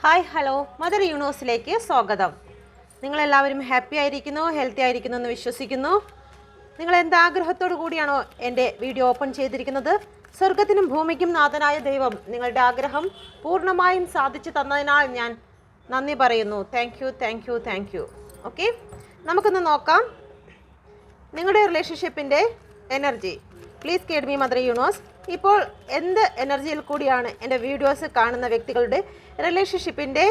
Hi hello mother യൂണിവേഴ്സിലേക്ക് സ്വാഗതം. നിങ്ങളെല്ലാവരും happy ആയിരിക്കുന്നു, ഹെൽത്തി ആയിരിക്കുന്നു എന്ന് വിശ്വസിക്കുന്നു. നിങ്ങൾ എന്താഗ്രഹത്തോടു കൂടിയാണോ എൻ്റെ വീഡിയോ ഓപ്പൺ ചെയ്തിരിക്കുന്നത്? സ്വർഗത്തിനും ഭൂമിക്കും നാഥനായ ദൈവം നിങ്ങളുടെ ആഗ്രഹം പൂർണ്ണമായും സാധിച്ചു തന്നതിനാൽ ഞാൻ നന്ദി പറയുന്നു. Thank you. ഓക്കെ, നമുക്കൊന്ന് നോക്കാം നിങ്ങളുടെ റിലേഷൻഷിപ്പിൻ്റെ energy. Please guide me mother universe. ഇപ്പോൾ എന്ത് എനർജിയിൽ കൂടിയാണ് എൻ്റെ വീഡിയോസ് കാണുന്ന വ്യക്തികളുടെ റിലേഷൻഷിപ്പിൻ്റെ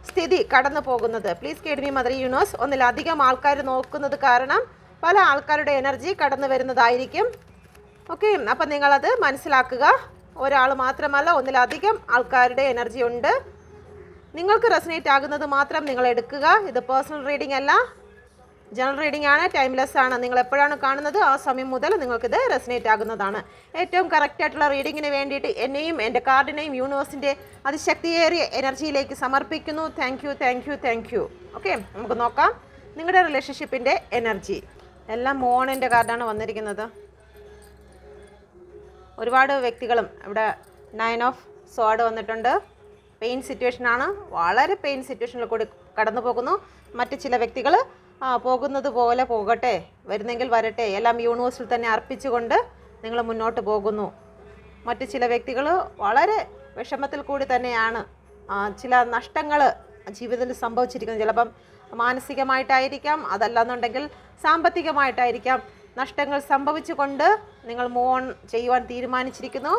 സ്ഥിതി കടന്നു പോകുന്നത്? Please guide me mother universe. ഒന്നിലധികം ആൾക്കാർ നോക്കുന്നത് കാരണം പല ആൾക്കാരുടെ എനർജി കടന്നു വരുന്നതായിരിക്കും. ഓക്കെ, അപ്പം നിങ്ങളത് മനസ്സിലാക്കുക. ഒരാൾ മാത്രമല്ല, ഒന്നിലധികം ആൾക്കാരുടെ എനർജി ഉണ്ട്. നിങ്ങൾക്ക് റെസനേറ്റ് ആകുന്നത് മാത്രം നിങ്ങൾ എടുക്കുക. ഇത് പേഴ്സണൽ റീഡിംഗ് അല്ല, ജനറൽ റീഡിംഗ് ആണ്, ടൈംലെസ് ആണ്. നിങ്ങൾ എപ്പോഴാണ് കാണുന്നത് ആ സമയം മുതൽ നിങ്ങൾക്കിത് റെസനേറ്റ് ആകുന്നതാണ്. ഏറ്റവും കറക്റ്റായിട്ടുള്ള റീഡിങ്ങിന് വേണ്ടിയിട്ട് എന്നെയും എൻ്റെ കാർഡിനെയും യൂണിവേഴ്സിൻ്റെ അതിശക്തിയേറിയ എനർജിയിലേക്ക് സമർപ്പിക്കുന്നു. Thank you. ഓക്കെ, നമുക്ക് നോക്കാം നിങ്ങളുടെ റിലേഷൻഷിപ്പിൻ്റെ എനർജി. എല്ലാം മോണിൻ്റെ കാർഡാണ് വന്നിരിക്കുന്നത്. ഒരുപാട് വ്യക്തികളും ഇവിടെ 9 ഓഫ് സോഡ് വന്നിട്ടുണ്ട്. പെയിൻ സിറ്റുവേഷനാണ്, വളരെ പെയിൻ സിറ്റുവേഷനിൽ കൂടി കടന്നു പോകുന്നു. മറ്റ് ചില വ്യക്തികൾ പോകുന്നത് പോലെ പോകട്ടെ, വരുന്നെങ്കിൽ വരട്ടെ, എല്ലാം യൂണിവേഴ്സിൽ തന്നെ അർപ്പിച്ചുകൊണ്ട് നിങ്ങൾ മുന്നോട്ട് പോകുന്നു. മറ്റ് ചില വ്യക്തികൾ വളരെ വിഷമത്തിൽ കൂടി തന്നെയാണ്. ചില നഷ്ടങ്ങൾ ജീവിതത്തിൽ സംഭവിച്ചിരിക്കുന്നത്. ചിലപ്പം മാനസികമായിട്ടായിരിക്കാം, അതല്ലെന്നുണ്ടെങ്കിൽ സാമ്പത്തികമായിട്ടായിരിക്കാം. നഷ്ടങ്ങൾ സംഭവിച്ചുകൊണ്ട് നിങ്ങൾ മൂവ് ഓൺ ചെയ്യുവാൻ തീരുമാനിച്ചിരിക്കുന്നു.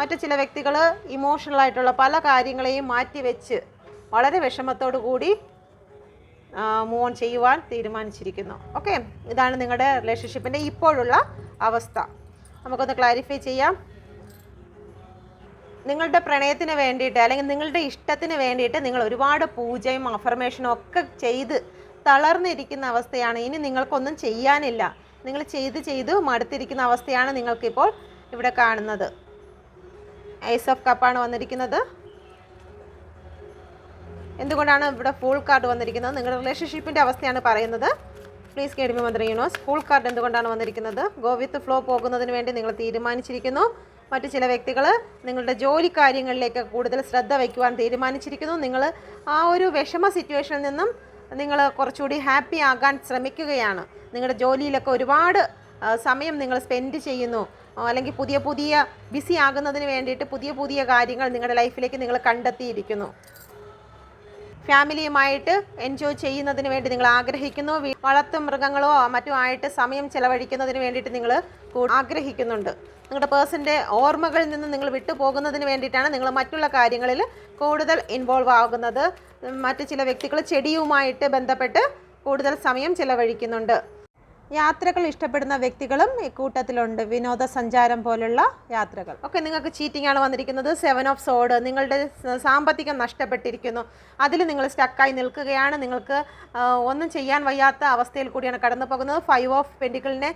മറ്റു ചില വ്യക്തികൾ ഇമോഷണലായിട്ടുള്ള പല കാര്യങ്ങളെയും മാറ്റിവെച്ച് വളരെ വിഷമത്തോടു കൂടി മൂവ് ഓൺ ചെയ്യുവാൻ തീരുമാനിച്ചിരിക്കുന്നു. ഓക്കെ, ഇതാണ് നിങ്ങളുടെ റിലേഷൻഷിപ്പിൻ്റെ ഇപ്പോഴുള്ള അവസ്ഥ. നമുക്കൊന്ന് ക്ലാരിഫൈ ചെയ്യാം. നിങ്ങളുടെ പ്രണയത്തിന് വേണ്ടിയിട്ട് അല്ലെങ്കിൽ നിങ്ങളുടെ ഇഷ്ടത്തിന് വേണ്ടിയിട്ട് നിങ്ങൾ ഒരുപാട് പൂജയും അഫർമേഷനും ഒക്കെ ചെയ്ത് തളർന്നിരിക്കുന്ന അവസ്ഥയാണ്. ഇനി നിങ്ങൾക്കൊന്നും ചെയ്യാനില്ല. നിങ്ങൾ ചെയ്ത് മടുത്തിരിക്കുന്ന അവസ്ഥയാണ് നിങ്ങൾക്കിപ്പോൾ ഇവിടെ കാണുന്നത്. ഏസ് ഓഫ് കപ്പാണ് വന്നിരിക്കുന്നത്. എന്തുകൊണ്ടാണ് ഇവിടെ ഫുൾ കാർഡ് വന്നിരിക്കുന്നത്? നിങ്ങളുടെ റിലേഷൻഷിപ്പിൻ്റെ അവസ്ഥയാണ് പറയുന്നത്. Please guide me mother universe. Full card എന്തുകൊണ്ടാണ് വന്നിരിക്കുന്നത്? ഗോ വിത്ത് ഫ്ലോ പോകുന്നതിന് വേണ്ടി നിങ്ങൾ തീരുമാനിച്ചിരിക്കുന്നു. മറ്റു ചില വ്യക്തികൾ നിങ്ങളുടെ ജോലി കാര്യങ്ങളിലേക്ക് കൂടുതൽ ശ്രദ്ധ വയ്ക്കുവാൻ തീരുമാനിച്ചിരിക്കുന്നു. നിങ്ങൾ ആ ഒരു വിഷമ സിറ്റുവേഷനിൽ നിന്നും നിങ്ങൾ കുറച്ചുകൂടി ഹാപ്പി ആകാൻ ശ്രമിക്കുകയാണ്. നിങ്ങളുടെ ജോലിയിലൊക്കെ ഒരുപാട് സമയം നിങ്ങൾ സ്പെൻഡ് ചെയ്യുന്നു, അല്ലെങ്കിൽ പുതിയ ബിസി ആകുന്നതിന് വേണ്ടിയിട്ട് പുതിയ കാര്യങ്ങൾ നിങ്ങളുടെ ലൈഫിലേക്ക് നിങ്ങൾ കണ്ടെത്തിയിരിക്കുന്നു. ഫാമിലിയുമായിട്ട് എൻജോയ് ചെയ്യുന്നതിന് വേണ്ടി നിങ്ങൾ ആഗ്രഹിക്കുന്നു. വളർത്തു മൃഗങ്ങളോ മറ്റോ ആയിട്ട് സമയം ചെലവഴിക്കുന്നതിന് വേണ്ടിയിട്ട് നിങ്ങൾ ആഗ്രഹിക്കുന്നുണ്ട്. നിങ്ങളുടെ പേഴ്സൻ്റെ ഓർമ്മകളിൽ നിന്ന് നിങ്ങൾ വിട്ടുപോകുന്നതിന് വേണ്ടിയിട്ടാണ് നിങ്ങൾ മറ്റുള്ള കാര്യങ്ങളിൽ കൂടുതൽ ഇൻവോൾവ് ആകുന്നത്. മറ്റു ചില വ്യക്തികൾ ചെടിയുമായിട്ട് ബന്ധപ്പെട്ട് കൂടുതൽ സമയം ചെലവഴിക്കുന്നുണ്ട്. യാത്രകൾ ഇഷ്ടപ്പെടുന്ന വ്യക്തികളും ഇക്കൂട്ടത്തിലുണ്ട്. വിനോദസഞ്ചാരം പോലുള്ള യാത്രകൾ. ഓക്കെ, നിങ്ങൾക്ക് ചീറ്റിംഗ് ആണ് വന്നിരിക്കുന്നത്. 7 ഓഫ് സോഡ്. നിങ്ങളുടെ സാമ്പത്തികം നഷ്ടപ്പെട്ടിരിക്കുന്നു. അതിൽ നിങ്ങൾ സ്റ്റക്കായി നിൽക്കുകയാണ്. നിങ്ങൾക്ക് ഒന്നും ചെയ്യാൻ വയ്യാത്ത അവസ്ഥയിൽ കൂടിയാണ് കടന്നു പോകുന്നത്. 5 ഓഫ് പെൻഡിക്കിളിനെ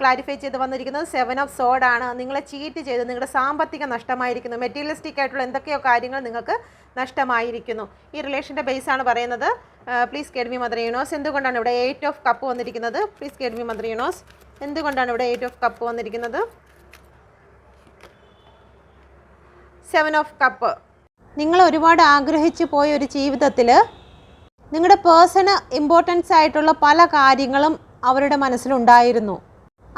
ക്ലാരിഫൈ ചെയ്ത് വന്നിരിക്കുന്നത് 7 ഓഫ് സോഡാണ്. നിങ്ങളെ ചീറ്റ് ചെയ്ത് നിങ്ങളുടെ സാമ്പത്തികം നഷ്ടമായിരിക്കുന്നു. മെറ്റീരിയലിസ്റ്റിക് ആയിട്ടുള്ള എന്തൊക്കെയോ കാര്യങ്ങൾ നിങ്ങൾക്ക് നഷ്ടമായിരിക്കുന്നു. ഈ റിലേഷൻ്റെ ബേസാണ് പറയുന്നത്. Please guide me mother universe. എന്തുകൊണ്ടാണ് ഇവിടെ 8 ഓഫ് കപ്പ് വന്നിരിക്കുന്നത്? Please guide me mother universe. എന്തുകൊണ്ടാണ് ഇവിടെ 8 ഓഫ് കപ്പ് വന്നിരിക്കുന്നത്? 7 ഓഫ് കപ്പ്. നിങ്ങൾ ഒരുപാട് ആഗ്രഹിച്ചു പോയ ഒരു ജീവിതത്തിൽ നിങ്ങളുടെ പേഴ്സണ് ഇമ്പോർട്ടൻസ് ആയിട്ടുള്ള പല കാര്യങ്ങളും അവരുടെ മനസ്സിലുണ്ടായിരുന്നു.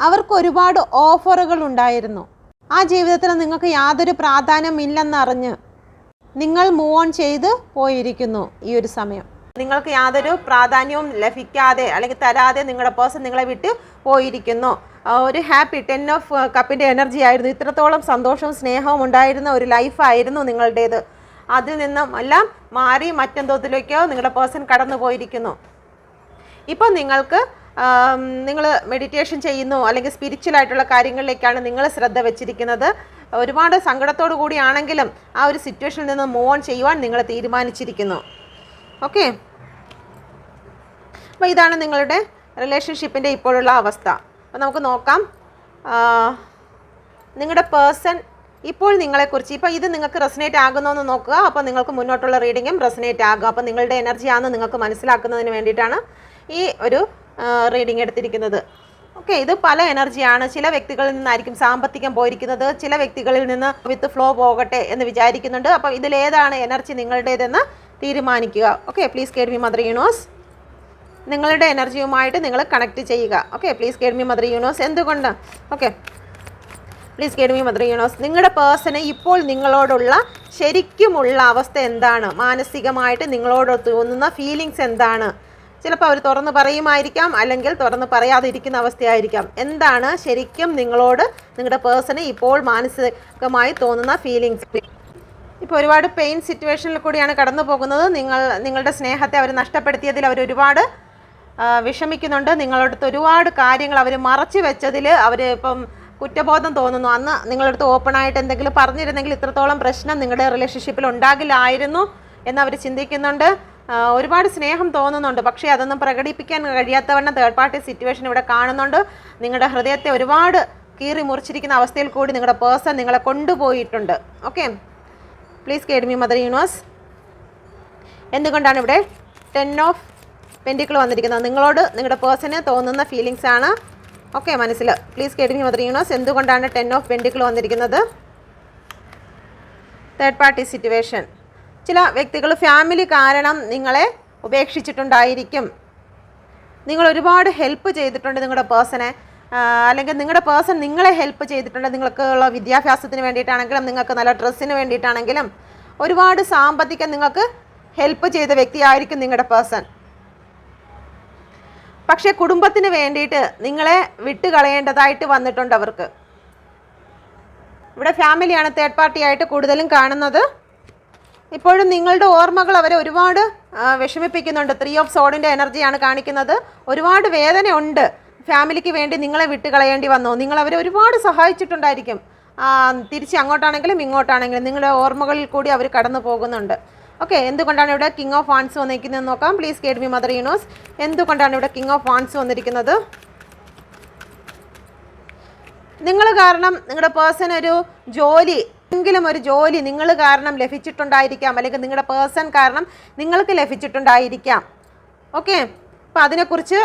അവർക്ക് ഒരുപാട് ഓഫറുകൾ ഉണ്ടായിരുന്നു. ആ ജീവിതത്തിൽ നിങ്ങൾക്ക് യാതൊരു പ്രാധാന്യമില്ലെന്നറിഞ്ഞ് നിങ്ങൾ മൂവ് ഓൺ ചെയ്ത് പോയിരിക്കുന്നു. ഈ ഒരു സമയം നിങ്ങൾക്ക് യാതൊരു പ്രാധാന്യവും ലഭിക്കാതെ അല്ലെങ്കിൽ തരാതെ നിങ്ങളുടെ പേഴ്സൺ നിങ്ങളെ വിട്ട് പോയിരിക്കുന്നു. ഒരു ഹാപ്പി 10 ഓഫ് കപ്പിൻ്റെ എനർജി ആയിരുന്നു. ഇത്രത്തോളം സന്തോഷവും സ്നേഹവും ഉണ്ടായിരുന്ന ഒരു ലൈഫായിരുന്നു നിങ്ങളുടേത്. അതിൽ നിന്നും എല്ലാം മാറി മറ്റെന്തോത്തിലേക്കോ നിങ്ങളുടെ പേഴ്സൺ കടന്നു പോയിരിക്കുന്നു. ഇപ്പം നിങ്ങൾക്ക് നിങ്ങൾ മെഡിറ്റേഷൻ ചെയ്യുന്നു, അല്ലെങ്കിൽ സ്പിരിച്വൽ ആയിട്ടുള്ള കാര്യങ്ങളിലേക്കാണ് നിങ്ങൾ ശ്രദ്ധ വെച്ചിരിക്കുന്നത്. ഒരുപാട് സങ്കടത്തോടു കൂടിയാണെങ്കിലും ആ ഒരു സിറ്റുവേഷനിൽ നിന്ന് മൂവ് ഓൺ ചെയ്യുവാൻ നിങ്ങൾ തീരുമാനിച്ചിരിക്കുന്നു. ഓക്കെ, അപ്പോൾ ഇതാണ് നിങ്ങളുടെ റിലേഷൻഷിപ്പിൻ്റെ ഇപ്പോഴുള്ള അവസ്ഥ. അപ്പോൾ നമുക്ക് നോക്കാം നിങ്ങളുടെ പേഴ്സൺ ഇപ്പോൾ നിങ്ങളെക്കുറിച്ച്. ഇപ്പോൾ ഇത് നിങ്ങൾക്ക് റെസനേറ്റ് ആകുന്നതെന്ന് നോക്കുക. അപ്പോൾ നിങ്ങൾക്ക് മുന്നോട്ടുള്ള റീഡിങ്ങും റെസനേറ്റ് ആകുക. അപ്പോൾ നിങ്ങളുടെ എനർജിയാണെന്ന് നിങ്ങൾക്ക് മനസ്സിലാക്കുന്നതിന് വേണ്ടിയിട്ടാണ് ഈ ഒരു റീഡിങ് എടുത്തിരിക്കുന്നത്. ഓക്കെ, ഇത് പല എനർജിയാണ്. ചില വ്യക്തികളിൽ നിന്നായിരിക്കും സാമ്പത്തികം പോയിരിക്കുന്നത്, ചില വ്യക്തികളിൽ നിന്ന് വിത്ത് ഫ്ലോ പോകട്ടെ എന്ന് വിചാരിക്കുന്നുണ്ട്. അപ്പോൾ ഇതിലേതാണ് എനർജി നിങ്ങളുടേതെന്ന് തീരുമാനിക്കുക. Okay, please guide me mother universe. നിങ്ങളുടെ എനർജിയുമായിട്ട് നിങ്ങൾ കണക്ട് ചെയ്യുക. Okay, please guide me mother universe. എന്തുകൊണ്ട്? Okay, please guide me mother universe. നിങ്ങളുടെ പേഴ്സണ് ഇപ്പോൾ നിങ്ങളോടുള്ള ശരിക്കുമുള്ള അവസ്ഥ എന്താണ്? മാനസികമായിട്ട് നിങ്ങളോട് തോന്നുന്ന ഫീലിങ്സ് എന്താണ്? ചിലപ്പോൾ അവർ തുറന്ന് പറയുമായിരിക്കാം, അല്ലെങ്കിൽ തുറന്ന് പറയാതിരിക്കുന്ന അവസ്ഥയായിരിക്കാം. എന്താണ് ശരിക്കും നിങ്ങളോട് നിങ്ങളുടെ പേഴ്സണ് ഇപ്പോൾ മാനസികമായി തോന്നുന്ന ഫീലിങ്സ്? ഇപ്പോൾ ഒരുപാട് പെയിൻ സിറ്റുവേഷനിൽ കൂടിയാണ് കടന്നു പോകുന്നത്. നിങ്ങളുടെ സ്നേഹത്തെ അവർ നഷ്ടപ്പെടുത്തിയതിൽ അവർ ഒരുപാട് വിഷമിക്കുന്നുണ്ട്. നിങ്ങളടുത്ത് ഒരുപാട് കാര്യങ്ങൾ അവർ മറച്ചു വെച്ചതിൽ അവർ ഇപ്പം കുറ്റബോധം തോന്നുന്നു. അന്ന് നിങ്ങളടുത്ത് ഓപ്പണായിട്ട് എന്തെങ്കിലും പറഞ്ഞിരുന്നെങ്കിൽ ഇത്രത്തോളം പ്രശ്നം നിങ്ങളുടെ റിലേഷൻഷിപ്പിൽ ഉണ്ടാകില്ലായിരുന്നു എന്നവർ ചിന്തിക്കുന്നുണ്ട്. ഒരുപാട് സ്നേഹം തോന്നുന്നുണ്ട്, പക്ഷേ അതൊന്നും പ്രകടിപ്പിക്കാൻ കഴിയാത്തവണ്ണം തേർഡ് പാർട്ടി സിറ്റുവേഷൻ ഇവിടെ കാണുന്നുണ്ട്. നിങ്ങളുടെ ഹൃദയത്തെ ഒരുപാട് കീറി മുറിച്ചിരിക്കുന്ന അവസ്ഥയിൽ കൂടി നിങ്ങളുടെ പേഴ്സൺ നിങ്ങളെ കൊണ്ടുപോയിട്ടുണ്ട്. Okay, please guide me mother universe. എന്തുകൊണ്ടാണ് ഇവിടെ 10 ഓഫ് പെൻറ്റിക്കിൾ വന്നിരിക്കുന്നത്? നിങ്ങളോട് നിങ്ങളുടെ പേഴ്സണ് തോന്നുന്ന ഫീലിങ്സ് ആണ്. ഓക്കെ, മനസ്സിൽ please guide me mother universe. എന്തുകൊണ്ടാണ് 10 ഓഫ് പെൻറ്റിക്കിൾ വന്നിരിക്കുന്നത്? Third party situation. ചില വ്യക്തികൾ ഫാമിലി കാരണം നിങ്ങളെ ഉപേക്ഷിച്ചിട്ടുണ്ടായിരിക്കും. നിങ്ങൾ ഒരുപാട് ഹെൽപ്പ് ചെയ്തിട്ടുണ്ട് നിങ്ങളുടെ പേഴ്സണെ, അല്ലെങ്കിൽ നിങ്ങളുടെ പേഴ്സൺ നിങ്ങളെ ഹെൽപ്പ് ചെയ്തിട്ടുണ്ട്. നിങ്ങൾക്കുള്ള വിദ്യാഭ്യാസത്തിന് വേണ്ടിയിട്ടാണെങ്കിലും, നിങ്ങൾക്ക് നല്ല ഡ്രസ്സിന് വേണ്ടിയിട്ടാണെങ്കിലും, ഒരുപാട് സാമ്പത്തികം നിങ്ങൾക്ക് ഹെൽപ്പ് ചെയ്ത വ്യക്തിയായിരിക്കും നിങ്ങളുടെ പേഴ്സൺ. പക്ഷേ കുടുംബത്തിന് വേണ്ടിയിട്ട് നിങ്ങളെ വിട്ടുകളയേണ്ടതായിട്ട് വന്നിട്ടുണ്ട് അവർക്ക്. ഇവിടെ ഫാമിലിയാണ് തേർഡ് പാർട്ടിയായിട്ട് കൂടുതലും കാണുന്നത്. ഇപ്പോഴും നിങ്ങളുടെ ഓർമ്മകൾ അവരെ ഒരുപാട് വിഷമിപ്പിക്കുന്നുണ്ട്. 3 ഓഫ് സോഡിൻ്റെ എനർജിയാണ് കാണിക്കുന്നത്. ഒരുപാട് വേദനയുണ്ട്. ഫാമിലിക്ക് വേണ്ടി നിങ്ങളെ വിട്ടുകളയേണ്ടി വന്നു. നിങ്ങളവരെ ഒരുപാട് സഹായിച്ചിട്ടുണ്ടായിരിക്കും. തിരിച്ച് അങ്ങോട്ടാണെങ്കിലും ഇങ്ങോട്ടാണെങ്കിലും നിങ്ങളുടെ ഓർമ്മകളിൽ കൂടി അവർ കടന്നു പോകുന്നുണ്ട്. ഓക്കെ, എന്തുകൊണ്ടാണ് ഇവിടെ കിങ് ഓഫ് വാൻസ് വന്നിരിക്കുന്നത് നോക്കാം. Please guide me mother universe. എന്തുകൊണ്ടാണ് ഇവിടെ കിങ് ഓഫ് വാൻസ് വന്നിരിക്കുന്നത്? നിങ്ങൾ കാരണം നിങ്ങളുടെ പേഴ്സൺ ഒരു ജോലി, എങ്കിലും ഒരു ജോലി നിങ്ങൾ കാരണം ലഭിച്ചിട്ടുണ്ടായിരിക്കാം, അല്ലെങ്കിൽ നിങ്ങളുടെ പേഴ്സൺ കാരണം നിങ്ങൾക്ക് ലഭിച്ചിട്ടുണ്ടായിരിക്കാം. ഓക്കെ, അപ്പോൾ അതിനെക്കുറിച്ച്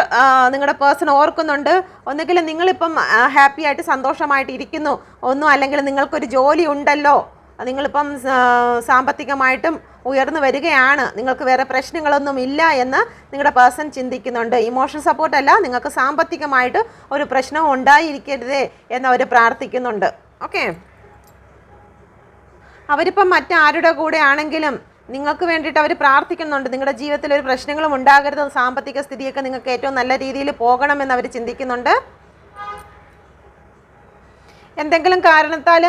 നിങ്ങളുടെ പേഴ്സൺ ഓർക്കുന്നുണ്ട്. ഒന്നുകിൽ നിങ്ങളിപ്പം ഹാപ്പി ആയിട്ട് സന്തോഷമായിട്ട് ഇരിക്കുന്നു, ഒന്നും അല്ലെങ്കിൽ നിങ്ങൾക്കൊരു ജോലി ഉണ്ടല്ലോ, നിങ്ങളിപ്പം സാമ്പത്തികമായിട്ടും ഉയർന്നു വരികയാണ്, നിങ്ങൾക്ക് വേറെ പ്രശ്നങ്ങളൊന്നും ഇല്ല എന്ന് നിങ്ങളുടെ പേഴ്സൺ ചിന്തിക്കുന്നുണ്ട്. ഇമോഷണൽ സപ്പോർട്ടല്ല, നിങ്ങൾക്ക് സാമ്പത്തികമായിട്ട് ഒരു പ്രശ്നവും ഉണ്ടായിരിക്കരുതേ എന്നവർ പ്രാർത്ഥിക്കുന്നുണ്ട്. ഓക്കെ, അവരിപ്പം മറ്റാരുടെ കൂടെ ആണെങ്കിലും നിങ്ങൾക്ക് വേണ്ടിയിട്ട് അവർ പ്രാർത്ഥിക്കുന്നുണ്ട്. നിങ്ങളുടെ ജീവിതത്തിൽ ഒരു പ്രശ്നങ്ങളും ഉണ്ടാകരുത്, സാമ്പത്തിക സ്ഥിതിയൊക്കെ നിങ്ങൾക്ക് ഏറ്റവും നല്ല രീതിയിൽ പോകണമെന്ന് അവർ ചിന്തിക്കുന്നുണ്ട്. എന്തെങ്കിലും കാരണത്താൽ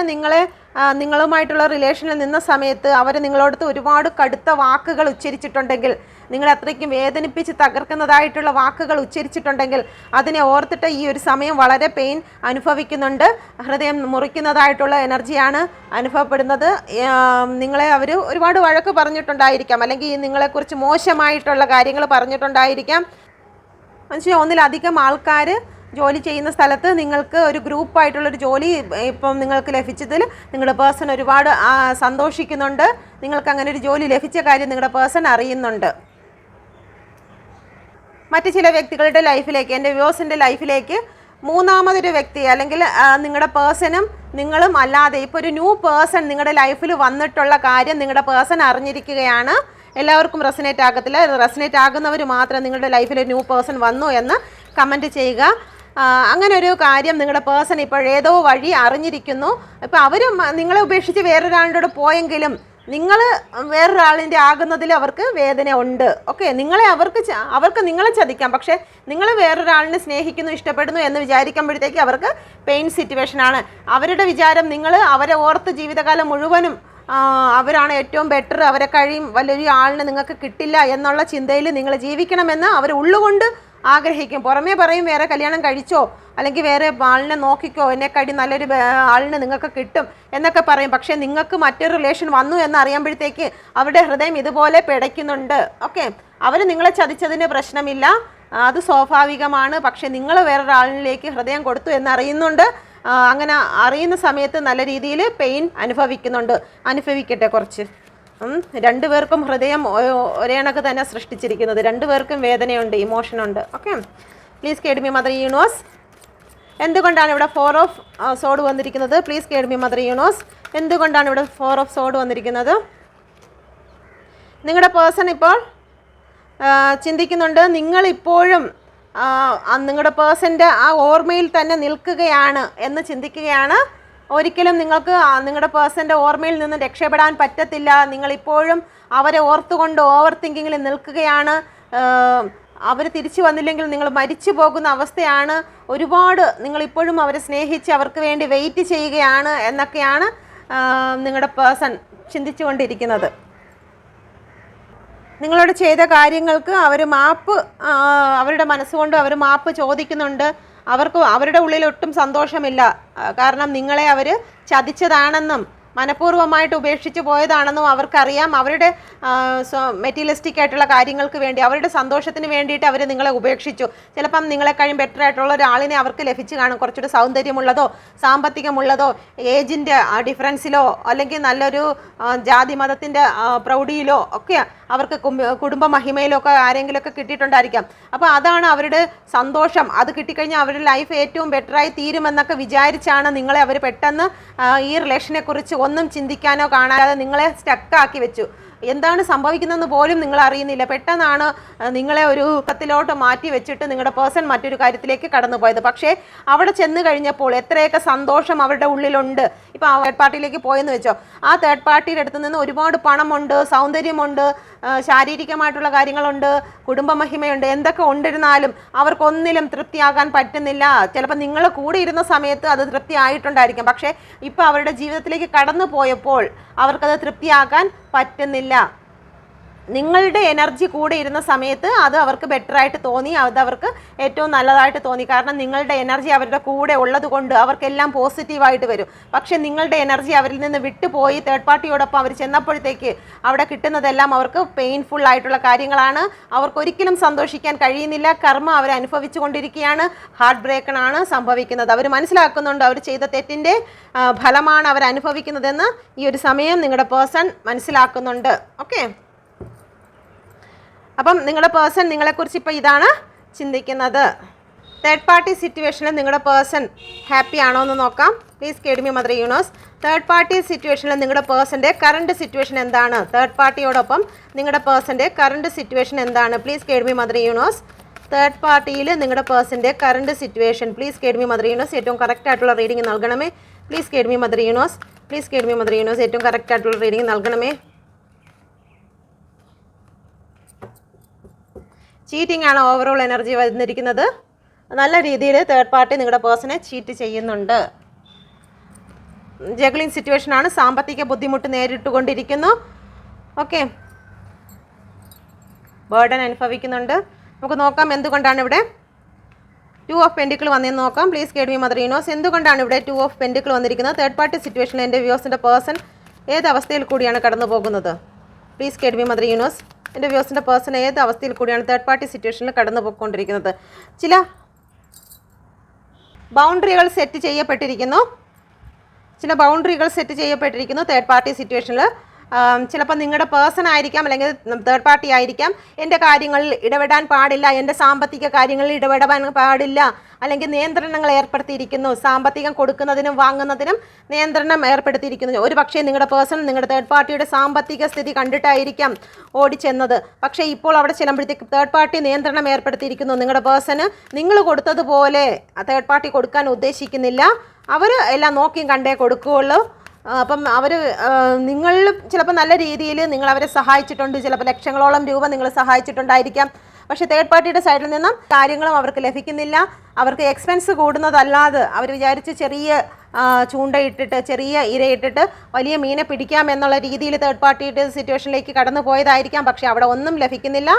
നിങ്ങളുമായിട്ടുള്ള റിലേഷനിൽ നിന്ന സമയത്ത് അവർ നിങ്ങളോടത്ത് ഒരുപാട് കടുത്ത വാക്കുകൾ ഉച്ചരിച്ചിട്ടുണ്ടെങ്കിൽ, നിങ്ങൾ അത്രയ്ക്കും വേദനിപ്പിച്ച് തകർക്കുന്നതായിട്ടുള്ള വാക്കുകൾ ഉച്ചരിച്ചിട്ടുണ്ടെങ്കിൽ, അതിനെ ഓർത്തിട്ട് ഈ ഒരു സമയം വളരെ പെയിൻ അനുഭവിക്കുന്നുണ്ട്. ഹൃദയം മുറിക്കുന്നതായിട്ടുള്ള എനർജിയാണ് അനുഭവപ്പെടുന്നത്. നിങ്ങളെ അവർ ഒരുപാട് വഴക്ക് പറഞ്ഞിട്ടുണ്ടായിരിക്കാം, അല്ലെങ്കിൽ നിങ്ങളെക്കുറിച്ച് മോശമായിട്ടുള്ള കാര്യങ്ങൾ പറഞ്ഞിട്ടുണ്ടായിരിക്കാം. മനുഷ്യ ഒന്നിലധികം ആൾക്കാർ ജോലി ചെയ്യുന്ന സ്ഥലത്ത് നിങ്ങൾക്ക് ഒരു ഗ്രൂപ്പായിട്ടുള്ളൊരു ജോലി ഇപ്പം നിങ്ങൾക്ക് ലഭിച്ചതിൽ നിങ്ങളുടെ പേഴ്സൺ ഒരുപാട് സന്തോഷിക്കുന്നുണ്ട്. നിങ്ങൾക്ക് അങ്ങനെ ഒരു ജോലി ലഭിച്ച കാര്യം നിങ്ങളുടെ പേഴ്സൺ അറിയുന്നുണ്ട്. മറ്റ് ചില വ്യക്തികളുടെ ലൈഫിലേക്ക്, എൻ്റെ വ്യൂവേഴ്സിൻ്റെ ലൈഫിലേക്ക് മൂന്നാമതൊരു വ്യക്തി, അല്ലെങ്കിൽ നിങ്ങളുടെ പേഴ്സണും നിങ്ങളും അല്ലാതെ ഇപ്പോൾ ഒരു ന്യൂ പേഴ്സൺ നിങ്ങളുടെ ലൈഫിൽ വന്നിട്ടുള്ള കാര്യം നിങ്ങളുടെ പേഴ്സൺ അറിഞ്ഞിരിക്കുകയാണ്. എല്ലാവർക്കും റെസനേറ്റ് ആകത്തില്ല. റെസനേറ്റ് ആകുന്നവർ മാത്രം നിങ്ങളുടെ ലൈഫിൽ ന്യൂ പേഴ്സൺ വന്നു എന്ന് കമൻറ്റ് ചെയ്യുക. അങ്ങനെ ഒരു കാര്യം നിങ്ങളുടെ പേഴ്സൺ ഇപ്പോഴേതോ വഴി അറിഞ്ഞിരിക്കുന്നു. ഇപ്പോൾ അവരും നിങ്ങളെ ഉപേക്ഷിച്ച് വേറൊരാളുടെ പോയെങ്കിലും നിങ്ങൾ വേറൊരാളിൻ്റെ ആകുന്നതിൽ അവർക്ക് വേദന ഉണ്ട്. ഓക്കെ, അവർക്ക് നിങ്ങളെ ചതിക്കാം, പക്ഷേ നിങ്ങൾ വേറൊരാളിനെ സ്നേഹിക്കുന്നു, ഇഷ്ടപ്പെടുന്നു എന്ന് വിചാരിക്കുമ്പോഴത്തേക്ക് അവർക്ക് പെയിൻ സിറ്റുവേഷനാണ്. അവരുടെ വിചാരം നിങ്ങൾ അവരെ ഓർത്ത് ജീവിതകാലം മുഴുവനും അവരാണ് ഏറ്റവും ബെറ്റർ, അവരെ കഴിയും വലിയൊരു ആളിനെ നിങ്ങൾക്ക് കിട്ടില്ല എന്നുള്ള ചിന്തയിൽ നിങ്ങൾ ജീവിക്കണമെന്ന് അവർ ഉള്ളുകൊണ്ട് ആഗ്രഹിക്കും. പുറമേ പറയും വേറെ കല്യാണം കഴിച്ചോ, അല്ലെങ്കിൽ വേറെ ആളിനെ നോക്കിക്കോ, എന്നെക്കടി നല്ലൊരു ആളിനെ നിങ്ങൾക്ക് കിട്ടും എന്നൊക്കെ പറയും. പക്ഷേ നിങ്ങൾക്ക് മറ്റൊരു റിലേഷൻ വന്നു എന്നറിയുമ്പോഴത്തേക്ക് അവരുടെ ഹൃദയം ഇതുപോലെ പിടയ്ക്കുന്നുണ്ട്. ഓക്കെ, അവർ നിങ്ങളെ ചതിച്ചതിന് പ്രശ്നമില്ല, അത് സ്വാഭാവികമാണ്. പക്ഷേ നിങ്ങൾ വേറൊരാളിലേക്ക് ഹൃദയം കൊടുത്തു എന്നറിയുന്നുണ്ട്. അങ്ങനെ അറിയുന്ന സമയത്ത് നല്ല രീതിയിൽ പെയിൻ അനുഭവിക്കട്ടെ കുറച്ച്. രണ്ടുപേർക്കും ഹൃദയം ഒരേ കണക്ക് തന്നെ സൃഷ്ടിച്ചിരിക്കുന്നത്, രണ്ടുപേർക്കും വേദനയുണ്ട്, ഇമോഷനുണ്ട്. Okay, please guide me mother universe. എന്തുകൊണ്ടാണ് ഇവിടെ 4 ഓഫ് സോഡ് വന്നിരിക്കുന്നത്? Please guide me mother universe. എന്തുകൊണ്ടാണ് ഇവിടെ 4 ഓഫ് സോഡ് വന്നിരിക്കുന്നത്? നിങ്ങളുടെ പേഴ്സൺ ഇപ്പോൾ ചിന്തിക്കുന്നുണ്ട്, നിങ്ങളിപ്പോഴും നിങ്ങളുടെ പേഴ്സൻ്റെ ആ ഓർമ്മയിൽ തന്നെ നിൽക്കുകയാണ് എന്ന് ചിന്തിക്കുകയാണ്. ഒരിക്കലും നിങ്ങൾക്ക് നിങ്ങളുടെ പേഴ്സൻ്റെ ഓർമ്മയിൽ നിന്ന് രക്ഷപ്പെടാൻ പറ്റത്തില്ല. നിങ്ങളിപ്പോഴും അവരെ ഓർത്തുകൊണ്ട് ഓവർ തിങ്കിങ്ങിൽ നിൽക്കുകയാണ്. അവർ തിരിച്ചു വന്നില്ലെങ്കിൽ നിങ്ങൾ മരിച്ചു പോകുന്ന അവസ്ഥയാണ്. ഒരുപാട് നിങ്ങളിപ്പോഴും അവരെ സ്നേഹിച്ച് അവർക്ക് വേണ്ടി വെയിറ്റ് ചെയ്യുകയാണ് എന്നൊക്കെയാണ് നിങ്ങളുടെ പേഴ്സൺ ചിന്തിച്ചുകൊണ്ടിരിക്കുന്നത്. നിങ്ങളോട് ചെയ്ത കാര്യങ്ങൾക്ക് അവർ അവരുടെ മനസ്സുകൊണ്ട് അവർ മാപ്പ് ചോദിക്കുന്നുണ്ട്. അവരുടെ ഉള്ളിൽ ഒട്ടും സന്തോഷമില്ല. കാരണം നിങ്ങളെ അവർ ചതിച്ചതാണെന്നും മനഃപൂർവ്വമായിട്ട് ഉപേക്ഷിച്ച് പോയതാണെന്നും അവർക്കറിയാം. അവരുടെ മെറ്റീരിയലിസ്റ്റിക് ആയിട്ടുള്ള കാര്യങ്ങൾക്ക് വേണ്ടി, അവരുടെ സന്തോഷത്തിന് വേണ്ടിയിട്ട് അവർ നിങ്ങളെ ഉപേക്ഷിച്ചു. ചിലപ്പം നിങ്ങളെക്കാളും ബെറ്റർ ആയിട്ടുള്ള ഒരാളിനെ അവർക്ക് ലഭിച്ചു കാണും. കുറച്ചുകൂടി സൗന്ദര്യമുള്ളതോ സാമ്പത്തികമുള്ളതോ ഏജിൻ്റെ ഡിഫറൻസിലോ അല്ലെങ്കിൽ നല്ലൊരു ജാതി മതത്തിൻ്റെ പ്രൗഢിയിലോ ഒക്കെ അവർക്ക് കുടുംബ മഹിമയിലോ ഒക്കെ ആരെങ്കിലുമൊക്കെ കിട്ടിയിട്ടുണ്ടായിരിക്കാം. അപ്പോൾ അതാണ് അവരുടെ സന്തോഷം. അത് കിട്ടിക്കഴിഞ്ഞാൽ അവരുടെ ലൈഫ് ഏറ്റവും ബെറ്ററായി തീരുമെന്നൊക്കെ വിചാരിച്ചാണ് നിങ്ങളെ അവർ പെട്ടെന്ന് ഈ റിലേഷനെ കുറിച്ച് ഒന്നും ചിന്തിക്കാനോ കാണാതെ നിങ്ങളെ സ്റ്റക്കാക്കി വെച്ചു. എന്താണ് സംഭവിക്കുന്നതെന്ന് പോലും നിങ്ങൾ അറിയുന്നില്ല. പെട്ടെന്നാണ് നിങ്ങളെ ഒരു ത്തിലോട്ട് മാറ്റി വെച്ചിട്ട് നിങ്ങളുടെ പേഴ്സൺ മറ്റൊരു കാര്യത്തിലേക്ക് കടന്നു പോയത്. പക്ഷേ അവിടെ ചെന്ന് കഴിഞ്ഞപ്പോൾ എത്രയൊക്കെ സന്തോഷം അവരുടെ ഉള്ളിലുണ്ട്. ഇപ്പോൾ ആ തേർഡ് പാർട്ടിയിലേക്ക് പോയെന്ന് വെച്ചോ, ആ തേർഡ് പാർട്ടിയുടെ അടുത്ത് നിന്ന് ഒരുപാട് പണമുണ്ട്, സൗന്ദര്യമുണ്ട്, ശാരീരികമായിട്ടുള്ള കാര്യങ്ങളുണ്ട്, കുടുംബമഹിമയുണ്ട്, എന്തൊക്കെ ഉണ്ടിരുന്നാലും അവർക്കൊന്നിലും തൃപ്തിയാകാൻ പറ്റുന്നില്ല. ചിലപ്പോൾ നിങ്ങൾ കൂടെ ഇരുന്ന സമയത്ത് അത് തൃപ്തി ആയിട്ടുണ്ടായിരിക്കും. പക്ഷേ ഇപ്പോൾ അവരുടെ ജീവിതത്തിലേക്ക് കടന്നു പോയപ്പോൾ അവർക്കത് തൃപ്തിയാക്കാൻ പറ്റുന്നില്ല. നിങ്ങളുടെ എനർജി കൂടെ ഇരുന്ന സമയത്ത് അത് അവർക്ക് ബെറ്ററായിട്ട് തോന്നി, അത് അവർക്ക് ഏറ്റവും നല്ലതായിട്ട് തോന്നി. കാരണം നിങ്ങളുടെ എനർജി അവരുടെ കൂടെ ഉള്ളത് കൊണ്ട് അവർക്കെല്ലാം പോസിറ്റീവായിട്ട് വരും. പക്ഷേ നിങ്ങളുടെ എനർജി അവരിൽ നിന്ന് വിട്ടുപോയി തേർഡ് പാർട്ടിയോടൊപ്പം അവർ ചെന്നപ്പോഴത്തേക്ക് അവിടെ കിട്ടുന്നതെല്ലാം അവർക്ക് പെയിൻഫുൾ ആയിട്ടുള്ള കാര്യങ്ങളാണ്. അവർക്കൊരിക്കലും സന്തോഷിക്കാൻ കഴിയുന്നില്ല. കർമ്മ അവർ അനുഭവിച്ചു കൊണ്ടിരിക്കുകയാണ്. ഹാർട്ട് ബ്രേക്കണാണ് സംഭവിക്കുന്നത്. അവർ മനസ്സിലാക്കുന്നുണ്ട് അവർ ചെയ്ത തെറ്റിൻ്റെ ഫലമാണ് അവർ അനുഭവിക്കുന്നതെന്ന് ഈ ഒരു സമയം നിങ്ങളുടെ പേഴ്സൺ മനസ്സിലാക്കുന്നുണ്ട്. ഓക്കെ, അപ്പം നിങ്ങളുടെ പേഴ്സൺ നിങ്ങളെക്കുറിച്ച് ഇപ്പോൾ ഇതാണ് ചിന്തിക്കുന്നത്. തേർഡ് പാർട്ടി സിറ്റുവേഷനിൽ നിങ്ങളുടെ പേഴ്സൺ ഹാപ്പി ആണോ എന്ന് നോക്കാം. Please guide me mother universe. Third party സിറ്റുവേഷനിൽ നിങ്ങളുടെ പേഴ്സൻ്റെ കറണ്ട് സിറ്റുവേഷൻ എന്താണ്? തേർഡ് പാർട്ടിയോടൊപ്പം നിങ്ങളുടെ പേഴ്സൻ്റെ കറണ്ട് സിറ്റുവേഷൻ എന്താണ്? Please guide me mother universe. Third പാർട്ടിയിൽ നിങ്ങളുടെ പേഴ്സൻ്റെ current situation please guide me mother universe. ഏറ്റവും കറക്റ്റ് ആയിട്ടുള്ള റീഡിംഗ് നൽകണമേ. Please guide me mother universe. Please guide me mother universe. ഏറ്റവും കറക്റ്റ് ആയിട്ടുള്ള റീഡിംഗ് നൽകണമേ. ചീറ്റിംഗ് ആണ് ഓവറോൾ എനർജി വന്നിരിക്കുന്നത്. നല്ല രീതിയിൽ തേർഡ് പാർട്ടി നിങ്ങളുടെ പേഴ്സണെ ചീറ്റ് ചെയ്യുന്നുണ്ട്. ജഗ്ലിംഗ് സിറ്റുവേഷനാണ്. സാമ്പത്തിക ബുദ്ധിമുട്ട് നേരിട്ടുകൊണ്ടിരിക്കുന്നു. ഓക്കെ, ബേർഡൻ അനുഭവിക്കുന്നുണ്ട്. നമുക്ക് നോക്കാം എന്തുകൊണ്ടാണ് ഇവിടെ 2 ഓഫ് പെൻഡിക്കിൾ വന്നതെന്ന് നോക്കാം. Please guide me mother universe. എന്തുകൊണ്ടാണ് ഇവിടെ 2 ഓഫ് പെൻഡിക്കിൾ വന്നിരിക്കുന്നത്? തേർഡ് പാർട്ടി സിറ്റുവേഷനിൽ എൻ്റെ വ്യൂസിൻ്റെ പേഴ്സൺ ഏത് അവസ്ഥയിൽ കൂടിയാണ് കടന്നു പോകുന്നത്? Please guide me mother universe. എൻ്റെ വ്യൂസിൻ്റെ പേഴ്സൺ ഏത് അവസ്ഥയിൽ കൂടിയാണ് തേർഡ് പാർട്ടി സിറ്റുവേഷനിൽ കടന്നു പോയിക്കൊണ്ടിരിക്കുന്നത്? ചില ബൗണ്ടറികൾ സെറ്റ് ചെയ്യപ്പെട്ടിരിക്കുന്നു. തേർഡ് പാർട്ടി സിറ്റുവേഷനിൽ. ചിലപ്പോൾ നിങ്ങളുടെ പേഴ്സൺ ആയിരിക്കാം, അല്ലെങ്കിൽ തേർഡ് പാർട്ടി ആയിരിക്കാം. എൻ്റെ കാര്യങ്ങളിൽ ഇടപെടാൻ പാടില്ല, എൻ്റെ സാമ്പത്തിക കാര്യങ്ങളിൽ ഇടപെടാൻ പാടില്ല, അല്ലെങ്കിൽ നിയന്ത്രണങ്ങൾ ഏർപ്പെടുത്തിയിരിക്കുന്നു. സാമ്പത്തികം കൊടുക്കുന്നതിനും വാങ്ങുന്നതിനും നിയന്ത്രണം ഏർപ്പെടുത്തിയിരിക്കുന്നു. ഒരു പക്ഷേ നിങ്ങളുടെ പേഴ്സൺ നിങ്ങളുടെ തേർഡ് പാർട്ടിയുടെ സാമ്പത്തിക സ്ഥിതി കണ്ടിട്ടായിരിക്കാം ഓടിച്ചെന്നത്. പക്ഷേ ഇപ്പോൾ അവിടെ ചെല്ലുമ്പോഴത്തേക്ക് തേർഡ് പാർട്ടി നിയന്ത്രണം ഏർപ്പെടുത്തിയിരിക്കുന്നു. നിങ്ങളുടെ പേഴ്സണ് നിങ്ങൾ കൊടുത്തതുപോലെ തേർഡ് പാർട്ടി കൊടുക്കാൻ ഉദ്ദേശിക്കുന്നില്ല. അവർ എല്ലാം നോക്കിയും കണ്ടേ കൊടുക്കുകയുള്ളൂ. അപ്പം അവർ നിങ്ങളിൽ ചിലപ്പോൾ നല്ല രീതിയിൽ നിങ്ങൾ അവരെ സഹായിച്ചിട്ടുണ്ട്. ചിലപ്പോൾ ലക്ഷങ്ങളോളം രൂപ നിങ്ങൾ സഹായിച്ചിട്ടുണ്ടായിരിക്കാം. പക്ഷേ തേർഡ് പാർട്ടിയുടെ സൈഡിൽ നിന്നും കാര്യങ്ങളും അവർക്ക് ലഭിക്കുന്നില്ല. അവർക്ക് എക്സ്പെൻസ് കൂടുന്നതല്ലാതെ അവർ വിചാരിച്ച് ചെറിയ ചൂണ്ടയിട്ടിട്ട്, ചെറിയ ഇരയിട്ടിട്ട് വലിയ മീനെ പിടിക്കാം എന്നുള്ള രീതിയിൽ തേർഡ് പാർട്ടിയുടെ സിറ്റുവേഷനിലേക്ക് കടന്നു പോയതായിരിക്കാം. പക്ഷേ അവിടെ ഒന്നും ലഭിക്കുന്നില്ല.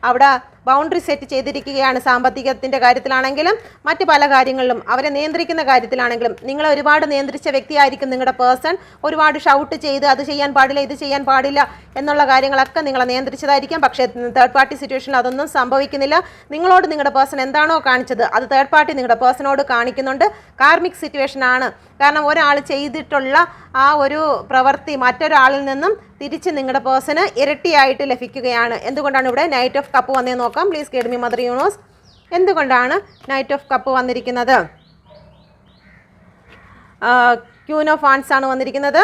അവിടെ ബൗണ്ടറി സെറ്റ് ചെയ്തിരിക്കുകയാണ്. സാമ്പത്തികത്തിൻ്റെ കാര്യത്തിലാണെങ്കിലും മറ്റ് പല കാര്യങ്ങളിലും, അവരെ നിയന്ത്രിക്കുന്ന കാര്യത്തിലാണെങ്കിലും. നിങ്ങൾ ഒരുപാട് നിയന്ത്രിച്ച വ്യക്തിയായിരിക്കും നിങ്ങളുടെ പേഴ്സൺ. ഒരുപാട് ഷൗട്ട് ചെയ്ത് അത് ചെയ്യാൻ പാടില്ല, ഇത് ചെയ്യാൻ പാടില്ല എന്നുള്ള കാര്യങ്ങളൊക്കെ നിങ്ങളെ നിയന്ത്രിച്ചതായിരിക്കും. പക്ഷേ തേർഡ് പാർട്ടി സിറ്റുവേഷനിൽ അതൊന്നും സംഭവിക്കുന്നില്ല. നിങ്ങളോട് നിങ്ങളുടെ പേഴ്സൺ എന്താണോ കാണിച്ചത് അത് തേർഡ് പാർട്ടി നിങ്ങളുടെ പേഴ്സണോട് കാണിക്കുന്നുണ്ട്. കാർമിക് സിറ്റുവേഷനാണ്. കാരണം ഒരാൾ ചെയ്തിട്ടുള്ള ആ ഒരു പ്രവൃത്തി മറ്റൊരാളിൽ നിന്നും തിരിച്ച് നിങ്ങളുടെ പേഴ്സണ് ഇരട്ടിയായിട്ട് ലഭിക്കുകയാണ്. എന്തുകൊണ്ടാണ് ഇവിടെ നൈറ്റ് ഓഫ് കപ്പ് വന്നേ നോക്കാം. Please guide me mother universe. എന്തുകൊണ്ടാണ് നൈറ്റ് ഓഫ് കപ്പ് വന്നിരിക്കുന്നത്? ക്യൂൻ ഓഫ് വാൻസ് ആണ് വന്നിരിക്കുന്നത്.